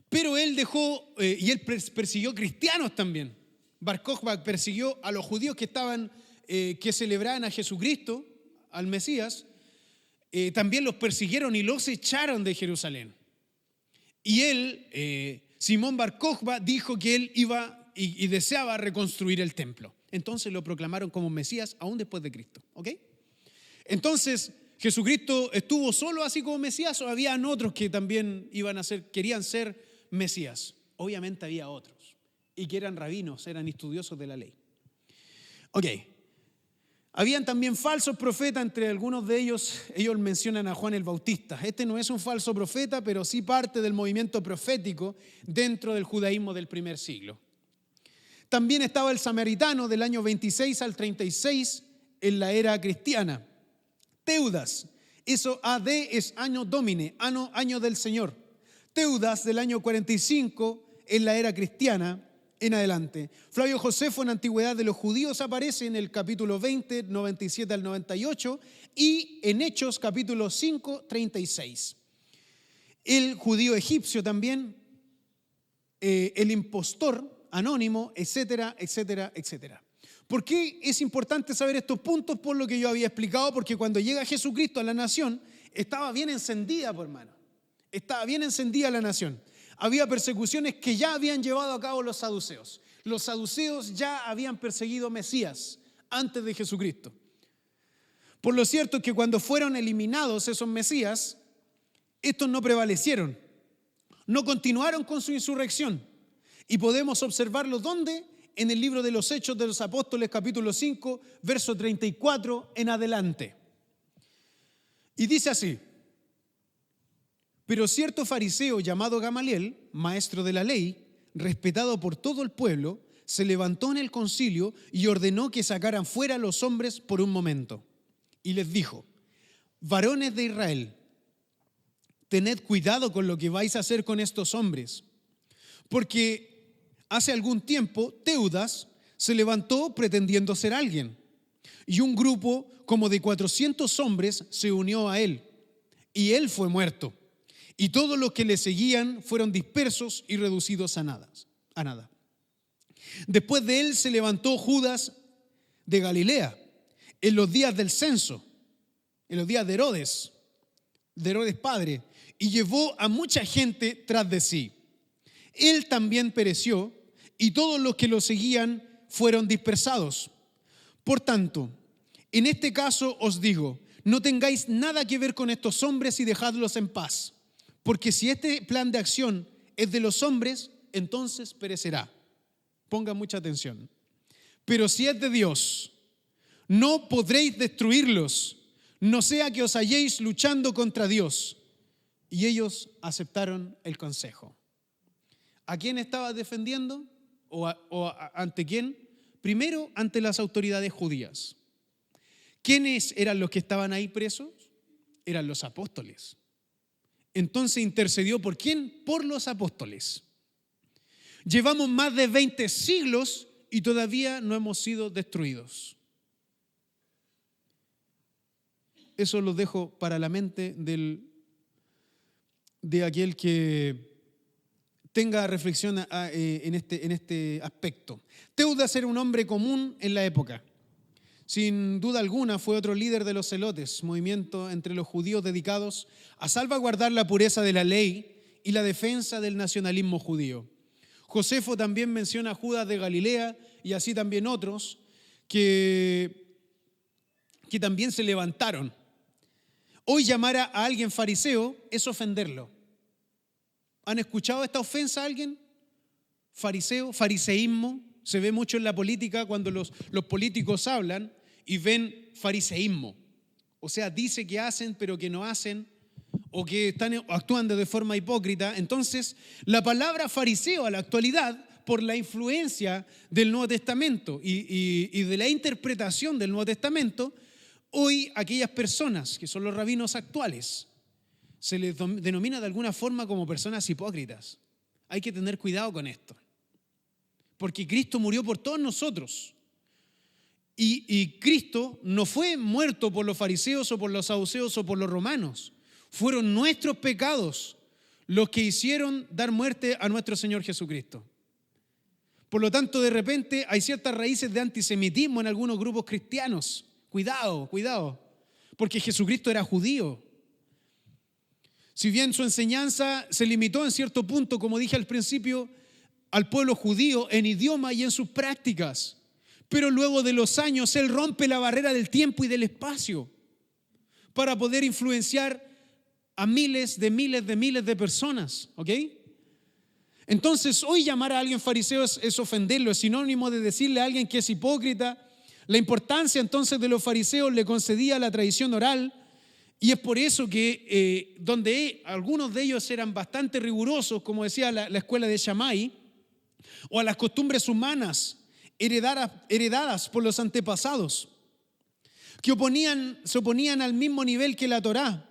Pero él dejó, y él persiguió cristianos también. Bar Kokhba persiguió a los judíos que celebraban a Jesucristo, al Mesías. También los persiguieron y los echaron de Jerusalén. Y él, Simón Bar Kokhba, dijo que él iba y deseaba reconstruir el templo. Entonces lo proclamaron como Mesías aún después de Cristo. ¿Ok? Entonces, ¿Jesucristo estuvo solo así como Mesías o habían otros que también querían ser Mesías? Obviamente había otros y que eran rabinos, eran estudiosos de la ley. Ok. Habían también falsos profetas, entre algunos de ellos mencionan a Juan el Bautista. Este no es un falso profeta, pero sí parte del movimiento profético dentro del judaísmo del primer siglo. También estaba el samaritano del año 26 al 36 en la era cristiana. Teudas, eso AD es año domine, año del Señor. Teudas del año 45 en la era cristiana en adelante. Flavio Josefo en Antigüedad de los Judíos aparece en el capítulo 20, 97 al 98 y en Hechos capítulo 5, 36. El judío egipcio también, el impostor anónimo, etcétera, etcétera, etcétera. ¿Por qué es importante saber estos puntos? Por lo que yo había explicado, porque cuando llega Jesucristo a la nación, estaba bien encendida, por hermano. Estaba bien encendida la nación. Había persecuciones que ya habían llevado a cabo los saduceos. Los saduceos ya habían perseguido Mesías antes de Jesucristo. Por lo cierto es que cuando fueron eliminados esos Mesías, estos no prevalecieron, no continuaron con su insurrección. Y podemos observarlo ¿dónde? En el libro de los Hechos de los Apóstoles, capítulo 5, verso 34 en adelante. Y dice así: pero cierto fariseo llamado Gamaliel, maestro de la ley, respetado por todo el pueblo, se levantó en el concilio y ordenó que sacaran fuera a los hombres por un momento. Y les dijo: varones de Israel, tened cuidado con lo que vais a hacer con estos hombres, porque hace algún tiempo Teudas se levantó pretendiendo ser alguien, y un grupo como de 400 hombres se unió a él, y él fue muerto, y todos los que le seguían fueron dispersos y reducidos a nada. Después de él se levantó Judas de Galilea, en los días del censo, en los días de Herodes padre, y llevó a mucha gente tras de sí. Él también pereció, y todos los que lo seguían fueron dispersados. Por tanto, en este caso os digo, no tengáis nada que ver con estos hombres y dejadlos en paz, porque si este plan de acción es de los hombres, entonces perecerá. Pongan mucha atención. Pero si es de Dios, no podréis destruirlos, no sea que os halléis luchando contra Dios. Y ellos aceptaron el consejo. ¿A quién estaba defendiendo? ¿Ante quién? Primero, ante las autoridades judías. ¿Quiénes eran los que estaban ahí presos? Eran los apóstoles. Entonces intercedió ¿por quién? Por los apóstoles. Llevamos más de 20 siglos y todavía no hemos sido destruidos. Eso lo dejo para la mente de aquel que tenga reflexión en este aspecto. Teudas era un hombre común en la época. Sin duda alguna fue otro líder de los celotes, movimiento entre los judíos dedicados a salvaguardar la pureza de la ley y la defensa del nacionalismo judío. Josefo también menciona a Judas de Galilea y así también otros que también se levantaron. Hoy llamar a alguien fariseo es ofenderlo. ¿Han escuchado esta ofensa a alguien? Fariseo, fariseísmo. Se ve mucho en la política cuando los políticos hablan y ven fariseísmo. O sea, dice que hacen pero que no hacen o que están actuando de forma hipócrita. Entonces, la palabra fariseo a la actualidad, por la influencia del Nuevo Testamento y de la interpretación del Nuevo Testamento, hoy aquellas personas que son los rabinos actuales se les denomina de alguna forma como personas hipócritas. Hay que tener cuidado con esto, porque Cristo murió por todos nosotros. Y Cristo no fue muerto por los fariseos o por los saduceos o por los romanos. Fueron nuestros pecados los que hicieron dar muerte a nuestro Señor Jesucristo. Por lo tanto, de repente hay ciertas raíces de antisemitismo en algunos grupos cristianos. Cuidado, cuidado, porque Jesucristo era judío. Si bien su enseñanza se limitó en cierto punto, como dije al principio, al pueblo judío en idioma y en sus prácticas, pero luego de los años Él rompe la barrera del tiempo y del espacio para poder influenciar a miles de personas, ¿ok? Entonces, hoy llamar a alguien fariseo es ofenderlo, es sinónimo de decirle a alguien que es hipócrita. La importancia entonces de los fariseos le concedía la tradición oral, y es por eso que donde algunos de ellos eran bastante rigurosos, como decía la escuela de Shammai, o a las costumbres humanas heredadas por los antepasados, que se oponían al mismo nivel que la Torá.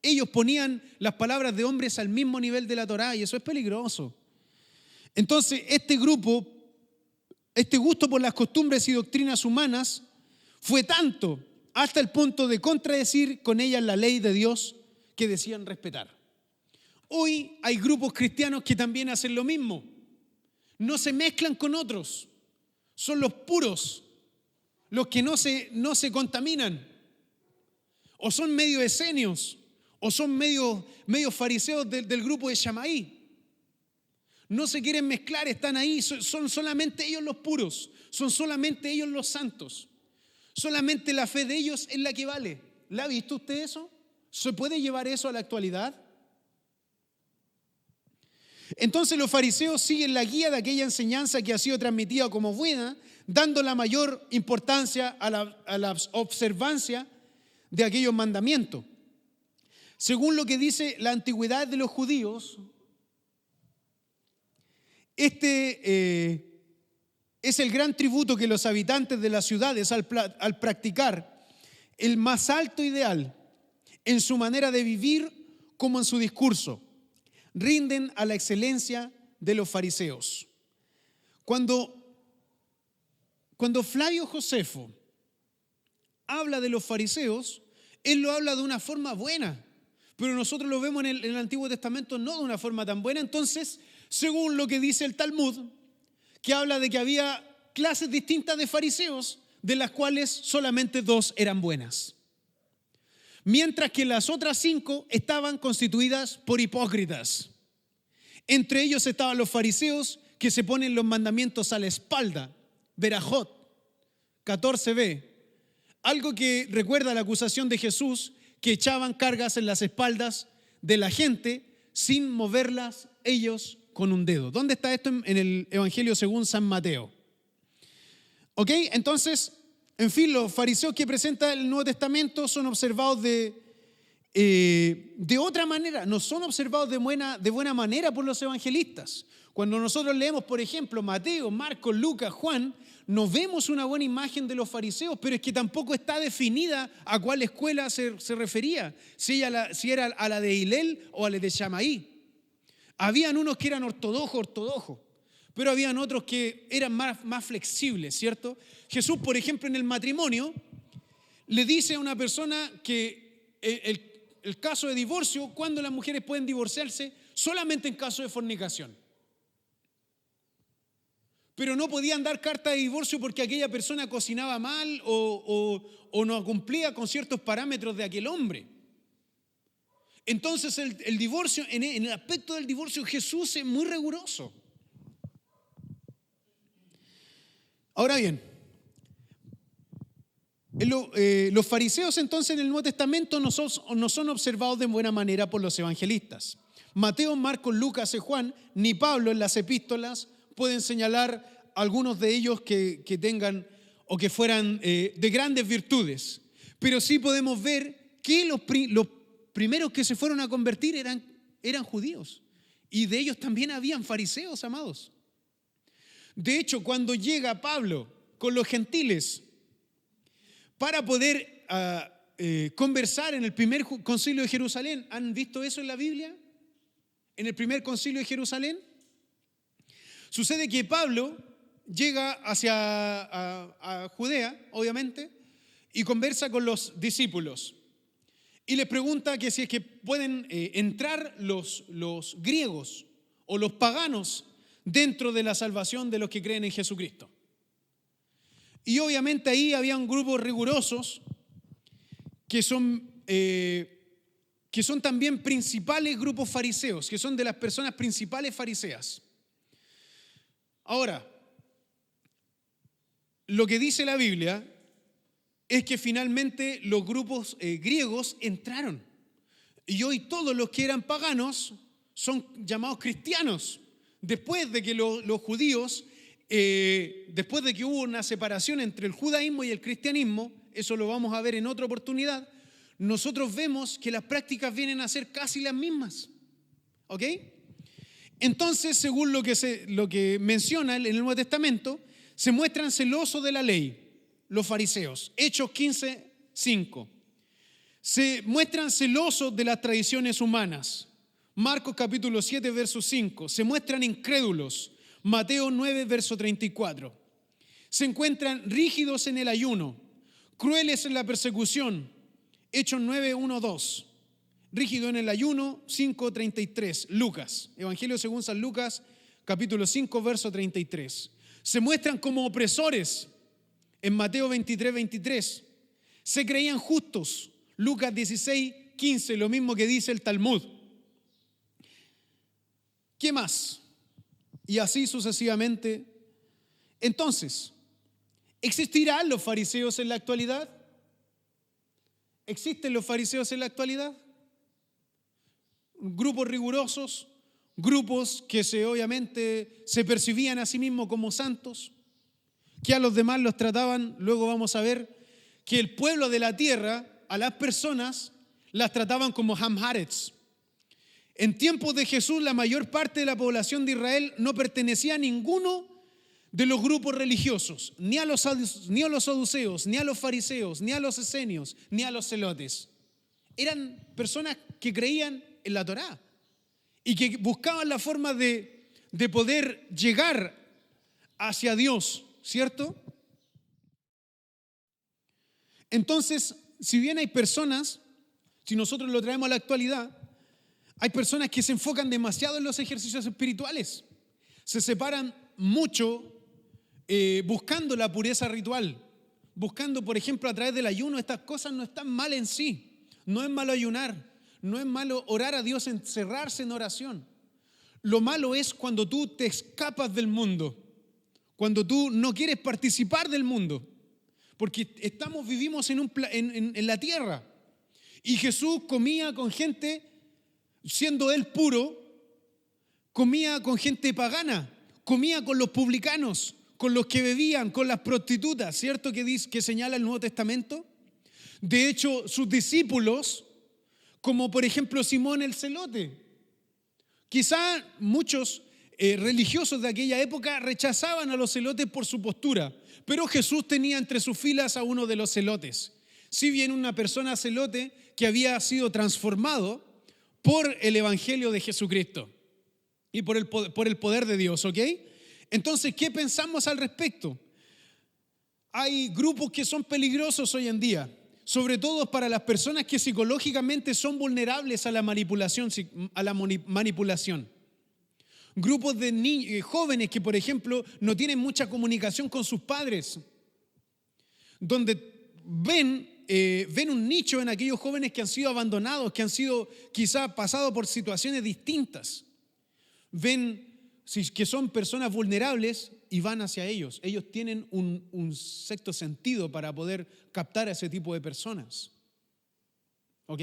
Ellos ponían las palabras de hombres al mismo nivel de la Torá, y eso es peligroso. Entonces, este gusto por las costumbres y doctrinas humanas fue tanto hasta el punto de contradecir con ellas la ley de Dios que decían respetar. Hoy hay grupos cristianos que también hacen lo mismo. No se mezclan con otros. Son los puros, los que no se contaminan. O son medio esenios, o son medio fariseos del grupo de Shammai. No se quieren mezclar, están ahí, son solamente ellos los puros, son solamente ellos los santos. Solamente la fe de ellos es la que vale. ¿La ha visto usted eso? ¿Se puede llevar eso a la actualidad? Entonces los fariseos siguen la guía de aquella enseñanza que ha sido transmitida como buena, dando la mayor importancia a la observancia de aquellos mandamientos. Según lo que dice la antigüedad de los judíos, este es el gran tributo que los habitantes de las ciudades, al practicar el más alto ideal en su manera de vivir como en su discurso, rinden a la excelencia de los fariseos. Cuando Flavio Josefo habla de los fariseos, él lo habla de una forma buena, pero nosotros lo vemos en el Antiguo Testamento no de una forma tan buena. Entonces, según lo que dice el Talmud, que habla de que había clases distintas de fariseos, de las cuales solamente 2 eran buenas, mientras que las otras 5 estaban constituidas por hipócritas. Entre ellos estaban los fariseos que se ponen los mandamientos a la espalda, Berajot 14b, algo que recuerda la acusación de Jesús, que echaban cargas en las espaldas de la gente sin moverlas ellos con un dedo. ¿Dónde está esto en el Evangelio según San Mateo? ¿Ok? Entonces, en fin, los fariseos que presenta el Nuevo Testamento son observados de otra manera, no son observados de buena manera por los evangelistas. Cuando nosotros leemos, por ejemplo, Mateo, Marcos, Lucas, Juan, nos vemos una buena imagen de los fariseos, pero es que tampoco está definida a cuál escuela se refería, si era a la de Hillel o a la de Shammai. Habían unos que eran ortodoxos, pero habían otros que eran más flexibles, ¿cierto? Jesús, por ejemplo, en el matrimonio, le dice a una persona que el caso de divorcio, cuando las mujeres pueden divorciarse, solamente en caso de fornicación. Pero no podían dar carta de divorcio porque aquella persona cocinaba mal o no cumplía con ciertos parámetros de aquel hombre. Entonces el divorcio, en el aspecto del divorcio, Jesús es muy riguroso. Ahora bien, los fariseos entonces en el Nuevo Testamento no son observados de buena manera por los evangelistas. Mateo, Marcos, Lucas y Juan, ni Pablo en las epístolas pueden señalar algunos de ellos que tengan o que fueran de grandes virtudes. Pero sí podemos ver que primeros que se fueron a convertir eran judíos. Y de ellos también habían fariseos, amados. De hecho, cuando llega Pablo con los gentiles para poder conversar en el primer concilio de Jerusalén, ¿han visto eso en la Biblia? En el primer concilio de Jerusalén. Sucede que Pablo llega a Judea, obviamente, y conversa con los discípulos. Y les pregunta que si es que pueden entrar los griegos o los paganos dentro de la salvación de los que creen en Jesucristo. Y obviamente ahí habían grupos rigurosos que son también principales grupos fariseos, que son de las personas principales fariseas. Ahora, lo que dice la Biblia es que finalmente los grupos griegos entraron. Y hoy todos los que eran paganos son llamados cristianos. Después de que los judíos, después de que hubo una separación entre el judaísmo y el cristianismo, eso lo vamos a ver en otra oportunidad, nosotros vemos que las prácticas vienen a ser casi las mismas. ¿Ok? Entonces, según lo que menciona en el Nuevo Testamento, se muestran celosos de la ley, los fariseos. Hechos 15:5. Se muestran celosos de las tradiciones humanas. Marcos capítulo 7, verso 5. Se muestran incrédulos. Mateo 9, verso 34. Se encuentran rígidos en el ayuno, crueles en la persecución. Hechos 9, 1, 2. Rígido en el ayuno, 5:33. Lucas, Evangelio según San Lucas, capítulo 5, verso 33. Se muestran como opresores en Mateo 23, 23. Se creían justos, Lucas 16, 15, lo mismo que dice el Talmud. ¿Qué más? Y así sucesivamente. Entonces, ¿existirán los fariseos en la actualidad? ¿Existen los fariseos en la actualidad? Grupos rigurosos, grupos que obviamente se percibían a sí mismos como santos, que a los demás los trataban, luego vamos a ver que el pueblo de la tierra, a las personas, las trataban como Hamharetz. En tiempos de Jesús, la mayor parte de la población de Israel no pertenecía a ninguno de los grupos religiosos, ni a los saduceos, ni a los fariseos, ni a los esenios, ni a los celotes. Eran personas que creían en la Torá y que buscaban la forma de poder llegar hacia Dios, ¿cierto? Entonces, si bien hay personas, si nosotros lo traemos a la actualidad, hay personas que se enfocan demasiado en los ejercicios espirituales, se separan mucho buscando la pureza ritual, buscando, por ejemplo, a través del ayuno. Estas cosas no están mal en sí, no es malo ayunar, no es malo orar a Dios, encerrarse en oración. Lo malo es cuando tú te escapas del mundo, cuando tú no quieres participar del mundo, porque vivimos en la tierra. Y Jesús comía con gente, siendo él puro, comía con gente pagana, comía con los publicanos, con los que bebían, con las prostitutas, ¿cierto? Que señala el Nuevo Testamento. De hecho, sus discípulos, como por ejemplo Simón el Celote, quizá muchos religiosos de aquella época rechazaban a los celotes por su postura, pero Jesús tenía entre sus filas a uno de los celotes. Si bien una persona celote que había sido transformado por el Evangelio de Jesucristo y por el poder de Dios, ¿ok? Entonces, ¿qué pensamos al respecto? Hay grupos que son peligrosos hoy en día, sobre todo para las personas que psicológicamente son vulnerables a la manipulación. Grupos de jóvenes que, por ejemplo, no tienen mucha comunicación con sus padres, donde ven un nicho en aquellos jóvenes que han sido abandonados, que han sido quizá pasado por situaciones distintas. Ven que son personas vulnerables y van hacia ellos. Ellos tienen un sexto sentido para poder captar a ese tipo de personas. ¿Ok?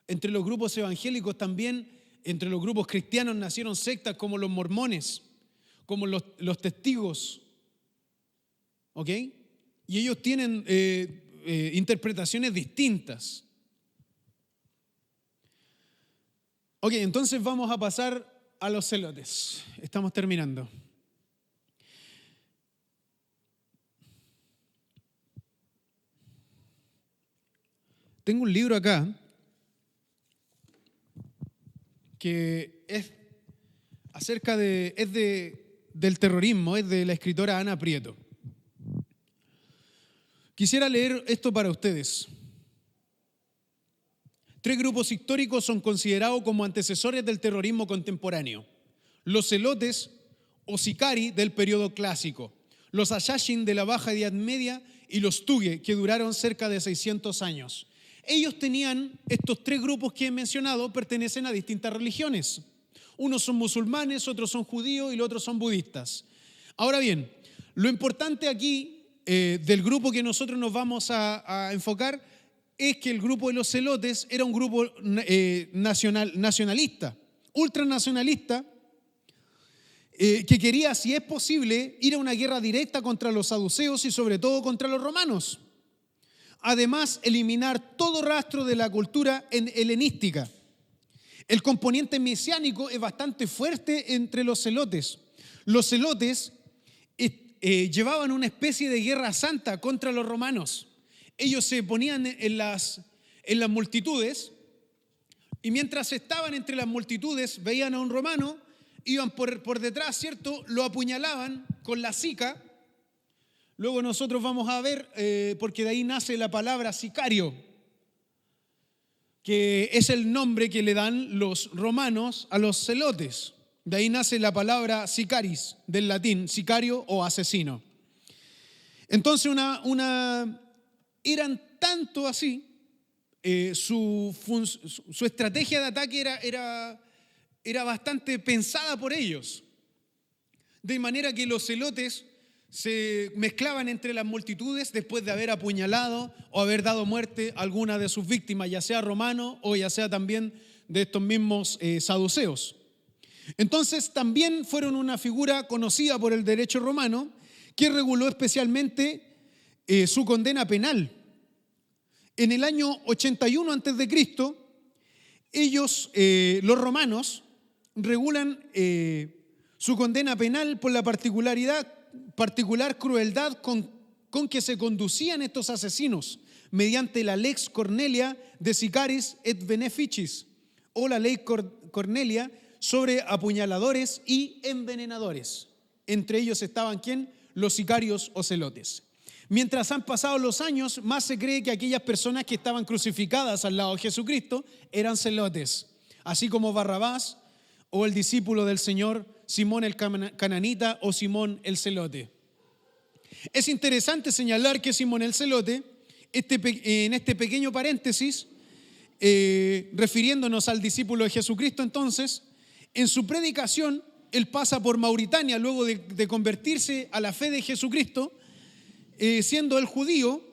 Entre los grupos evangélicos también, entre los grupos cristianos nacieron sectas como los mormones, como los testigos. ¿Ok? Y ellos tienen interpretaciones distintas. Ok, entonces vamos a pasar a los celotes. Estamos terminando. Tengo un libro acá que es acerca del terrorismo, es de la escritora Ana Prieto. Quisiera leer esto para ustedes. 3 grupos históricos son considerados como antecesores del terrorismo contemporáneo: los celotes o sicari del periodo clásico, los Assassins de la Baja Edad Media y los Tugue, que duraron cerca de 600 años. Ellos tenían, estos 3 grupos que he mencionado, pertenecen a distintas religiones. Unos son musulmanes, otros son judíos y los otros son budistas. Ahora bien, lo importante aquí del grupo que nosotros nos vamos a enfocar es que el grupo de los celotes era un grupo nacionalista, ultranacionalista, que quería, si es posible, ir a una guerra directa contra los saduceos y sobre todo contra los romanos. Además, eliminar todo rastro de la cultura helenística. El componente mesiánico es bastante fuerte entre los celotes. Los celotes llevaban una especie de guerra santa contra los romanos. Ellos se ponían en las multitudes y mientras estaban entre las multitudes veían a un romano, iban por detrás, ¿cierto? Lo apuñalaban con la sica. Luego nosotros vamos a ver, porque de ahí nace la palabra sicario, que es el nombre que le dan los romanos a los celotes. De ahí nace la palabra sicaris, del latín, sicario o asesino. Entonces eran tanto así, su estrategia de ataque era bastante pensada por ellos. De manera que los celotes se mezclaban entre las multitudes después de haber apuñalado o haber dado muerte a alguna de sus víctimas, ya sea romano o ya sea también de estos mismos saduceos. Entonces también fueron una figura conocida por el derecho romano que reguló especialmente su condena penal. En el año 81 a.C., ellos, los romanos, regulan su condena penal por la particular crueldad con que se conducían estos asesinos mediante la Lex Cornelia de Sicaris et Beneficis, o la ley Cornelia sobre apuñaladores y envenenadores. Entre ellos estaban, ¿quién? Los sicarios o celotes. Mientras han pasado los años, más se cree que aquellas personas que estaban crucificadas al lado de Jesucristo eran celotes, así como Barrabás o el discípulo del Señor, Simón el cananita o Simón el celote. Es interesante señalar que Simón el celote, en este pequeño paréntesis, refiriéndonos al discípulo de Jesucristo entonces, en su predicación, él pasa por Mauritania luego de convertirse a la fe de Jesucristo, siendo el judío,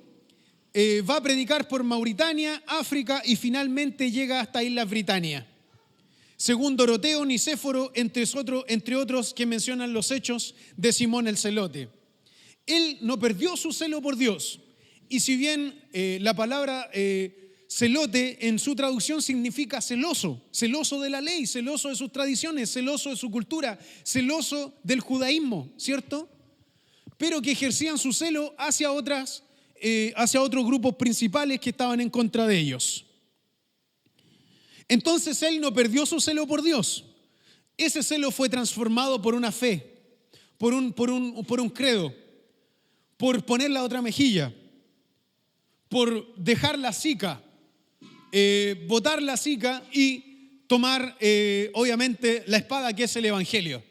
va a predicar por Mauritania, África y finalmente llega hasta Islas Britannia. Según Doroteo, Nicéforo, entre otros que mencionan los hechos de Simón el celote. Él no perdió su celo por Dios. Y si bien la palabra celote en su traducción significa celoso, celoso de la ley, celoso de sus tradiciones, celoso de su cultura, celoso del judaísmo, ¿cierto? Pero que ejercían su celo hacia otros grupos principales que estaban en contra de ellos. Entonces él no perdió su celo por Dios. Ese celo fue transformado por una fe, por un credo, por poner la otra mejilla, por dejar la sica, botar la sica y tomar obviamente la espada, que es el evangelio.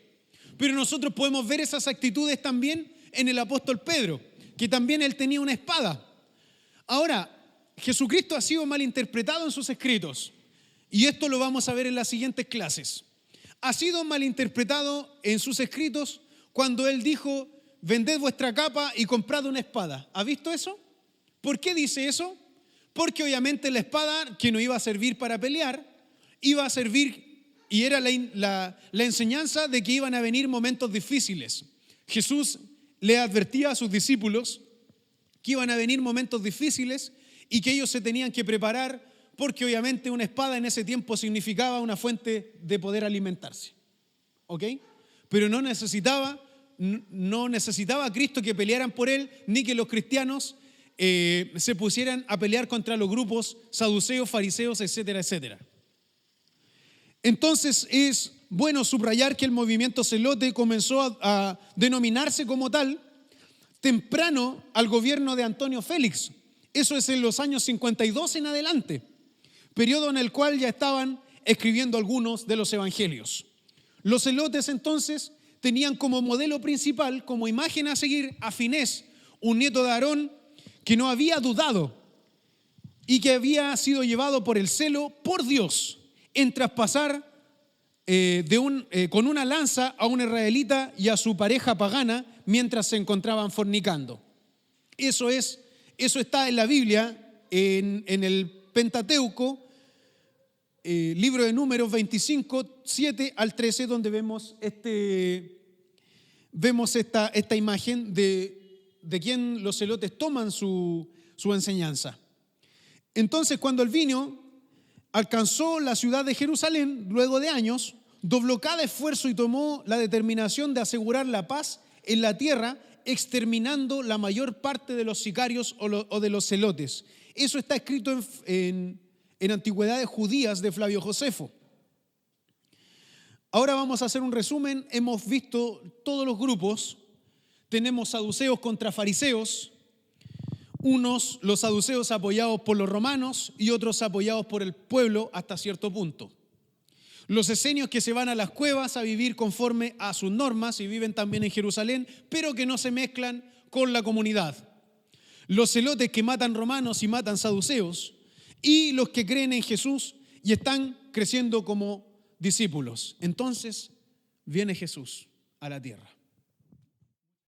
Pero nosotros podemos ver esas actitudes también en el apóstol Pedro, que también él tenía una espada. Ahora, Jesucristo ha sido malinterpretado en sus escritos, y esto lo vamos a ver en las siguientes clases. Ha sido malinterpretado en sus escritos cuando él dijo: vended vuestra capa y comprad una espada. ¿Ha visto eso? ¿Por qué dice eso? Porque obviamente la espada, que no iba a servir para pelear, iba a servir, y era la enseñanza de que iban a venir momentos difíciles. Jesús le advertía a sus discípulos que iban a venir momentos difíciles y que ellos se tenían que preparar porque obviamente una espada en ese tiempo significaba una fuente de poder alimentarse. ¿Ok? Pero no necesitaba a Cristo que pelearan por él, ni que los cristianos se pusieran a pelear contra los grupos saduceos, fariseos, etcétera, etcétera. Entonces es bueno subrayar que el movimiento celote comenzó a denominarse como tal temprano al gobierno de Antonio Félix. Eso es en los años 52 en adelante, periodo en el cual ya estaban escribiendo algunos de los evangelios. Los celotes entonces tenían como modelo principal, como imagen a seguir, a Finés, un nieto de Aarón que no había dudado y que había sido llevado por el celo por Dios en traspasar con una lanza a un israelita y a su pareja pagana mientras se encontraban fornicando. Eso está en la Biblia, en el Pentateuco, libro de Números 25, 7 al 13, donde vemos esta imagen de quien los celotes toman su enseñanza. Entonces, cuando el vino alcanzó la ciudad de Jerusalén, luego de años, dobló cada esfuerzo y tomó la determinación de asegurar la paz en la tierra, exterminando la mayor parte de los sicarios o de los celotes. Eso está escrito en Antigüedades Judías de Flavio Josefo. Ahora vamos a hacer un resumen. Hemos visto todos los grupos. Tenemos saduceos contra fariseos. Los saduceos apoyados por los romanos y otros apoyados por el pueblo hasta cierto punto. Los esenios que se van a las cuevas a vivir conforme a sus normas y viven también en Jerusalén, pero que no se mezclan con la comunidad. Los celotes que matan romanos y matan saduceos, y los que creen en Jesús y están creciendo como discípulos. Entonces viene Jesús a la tierra.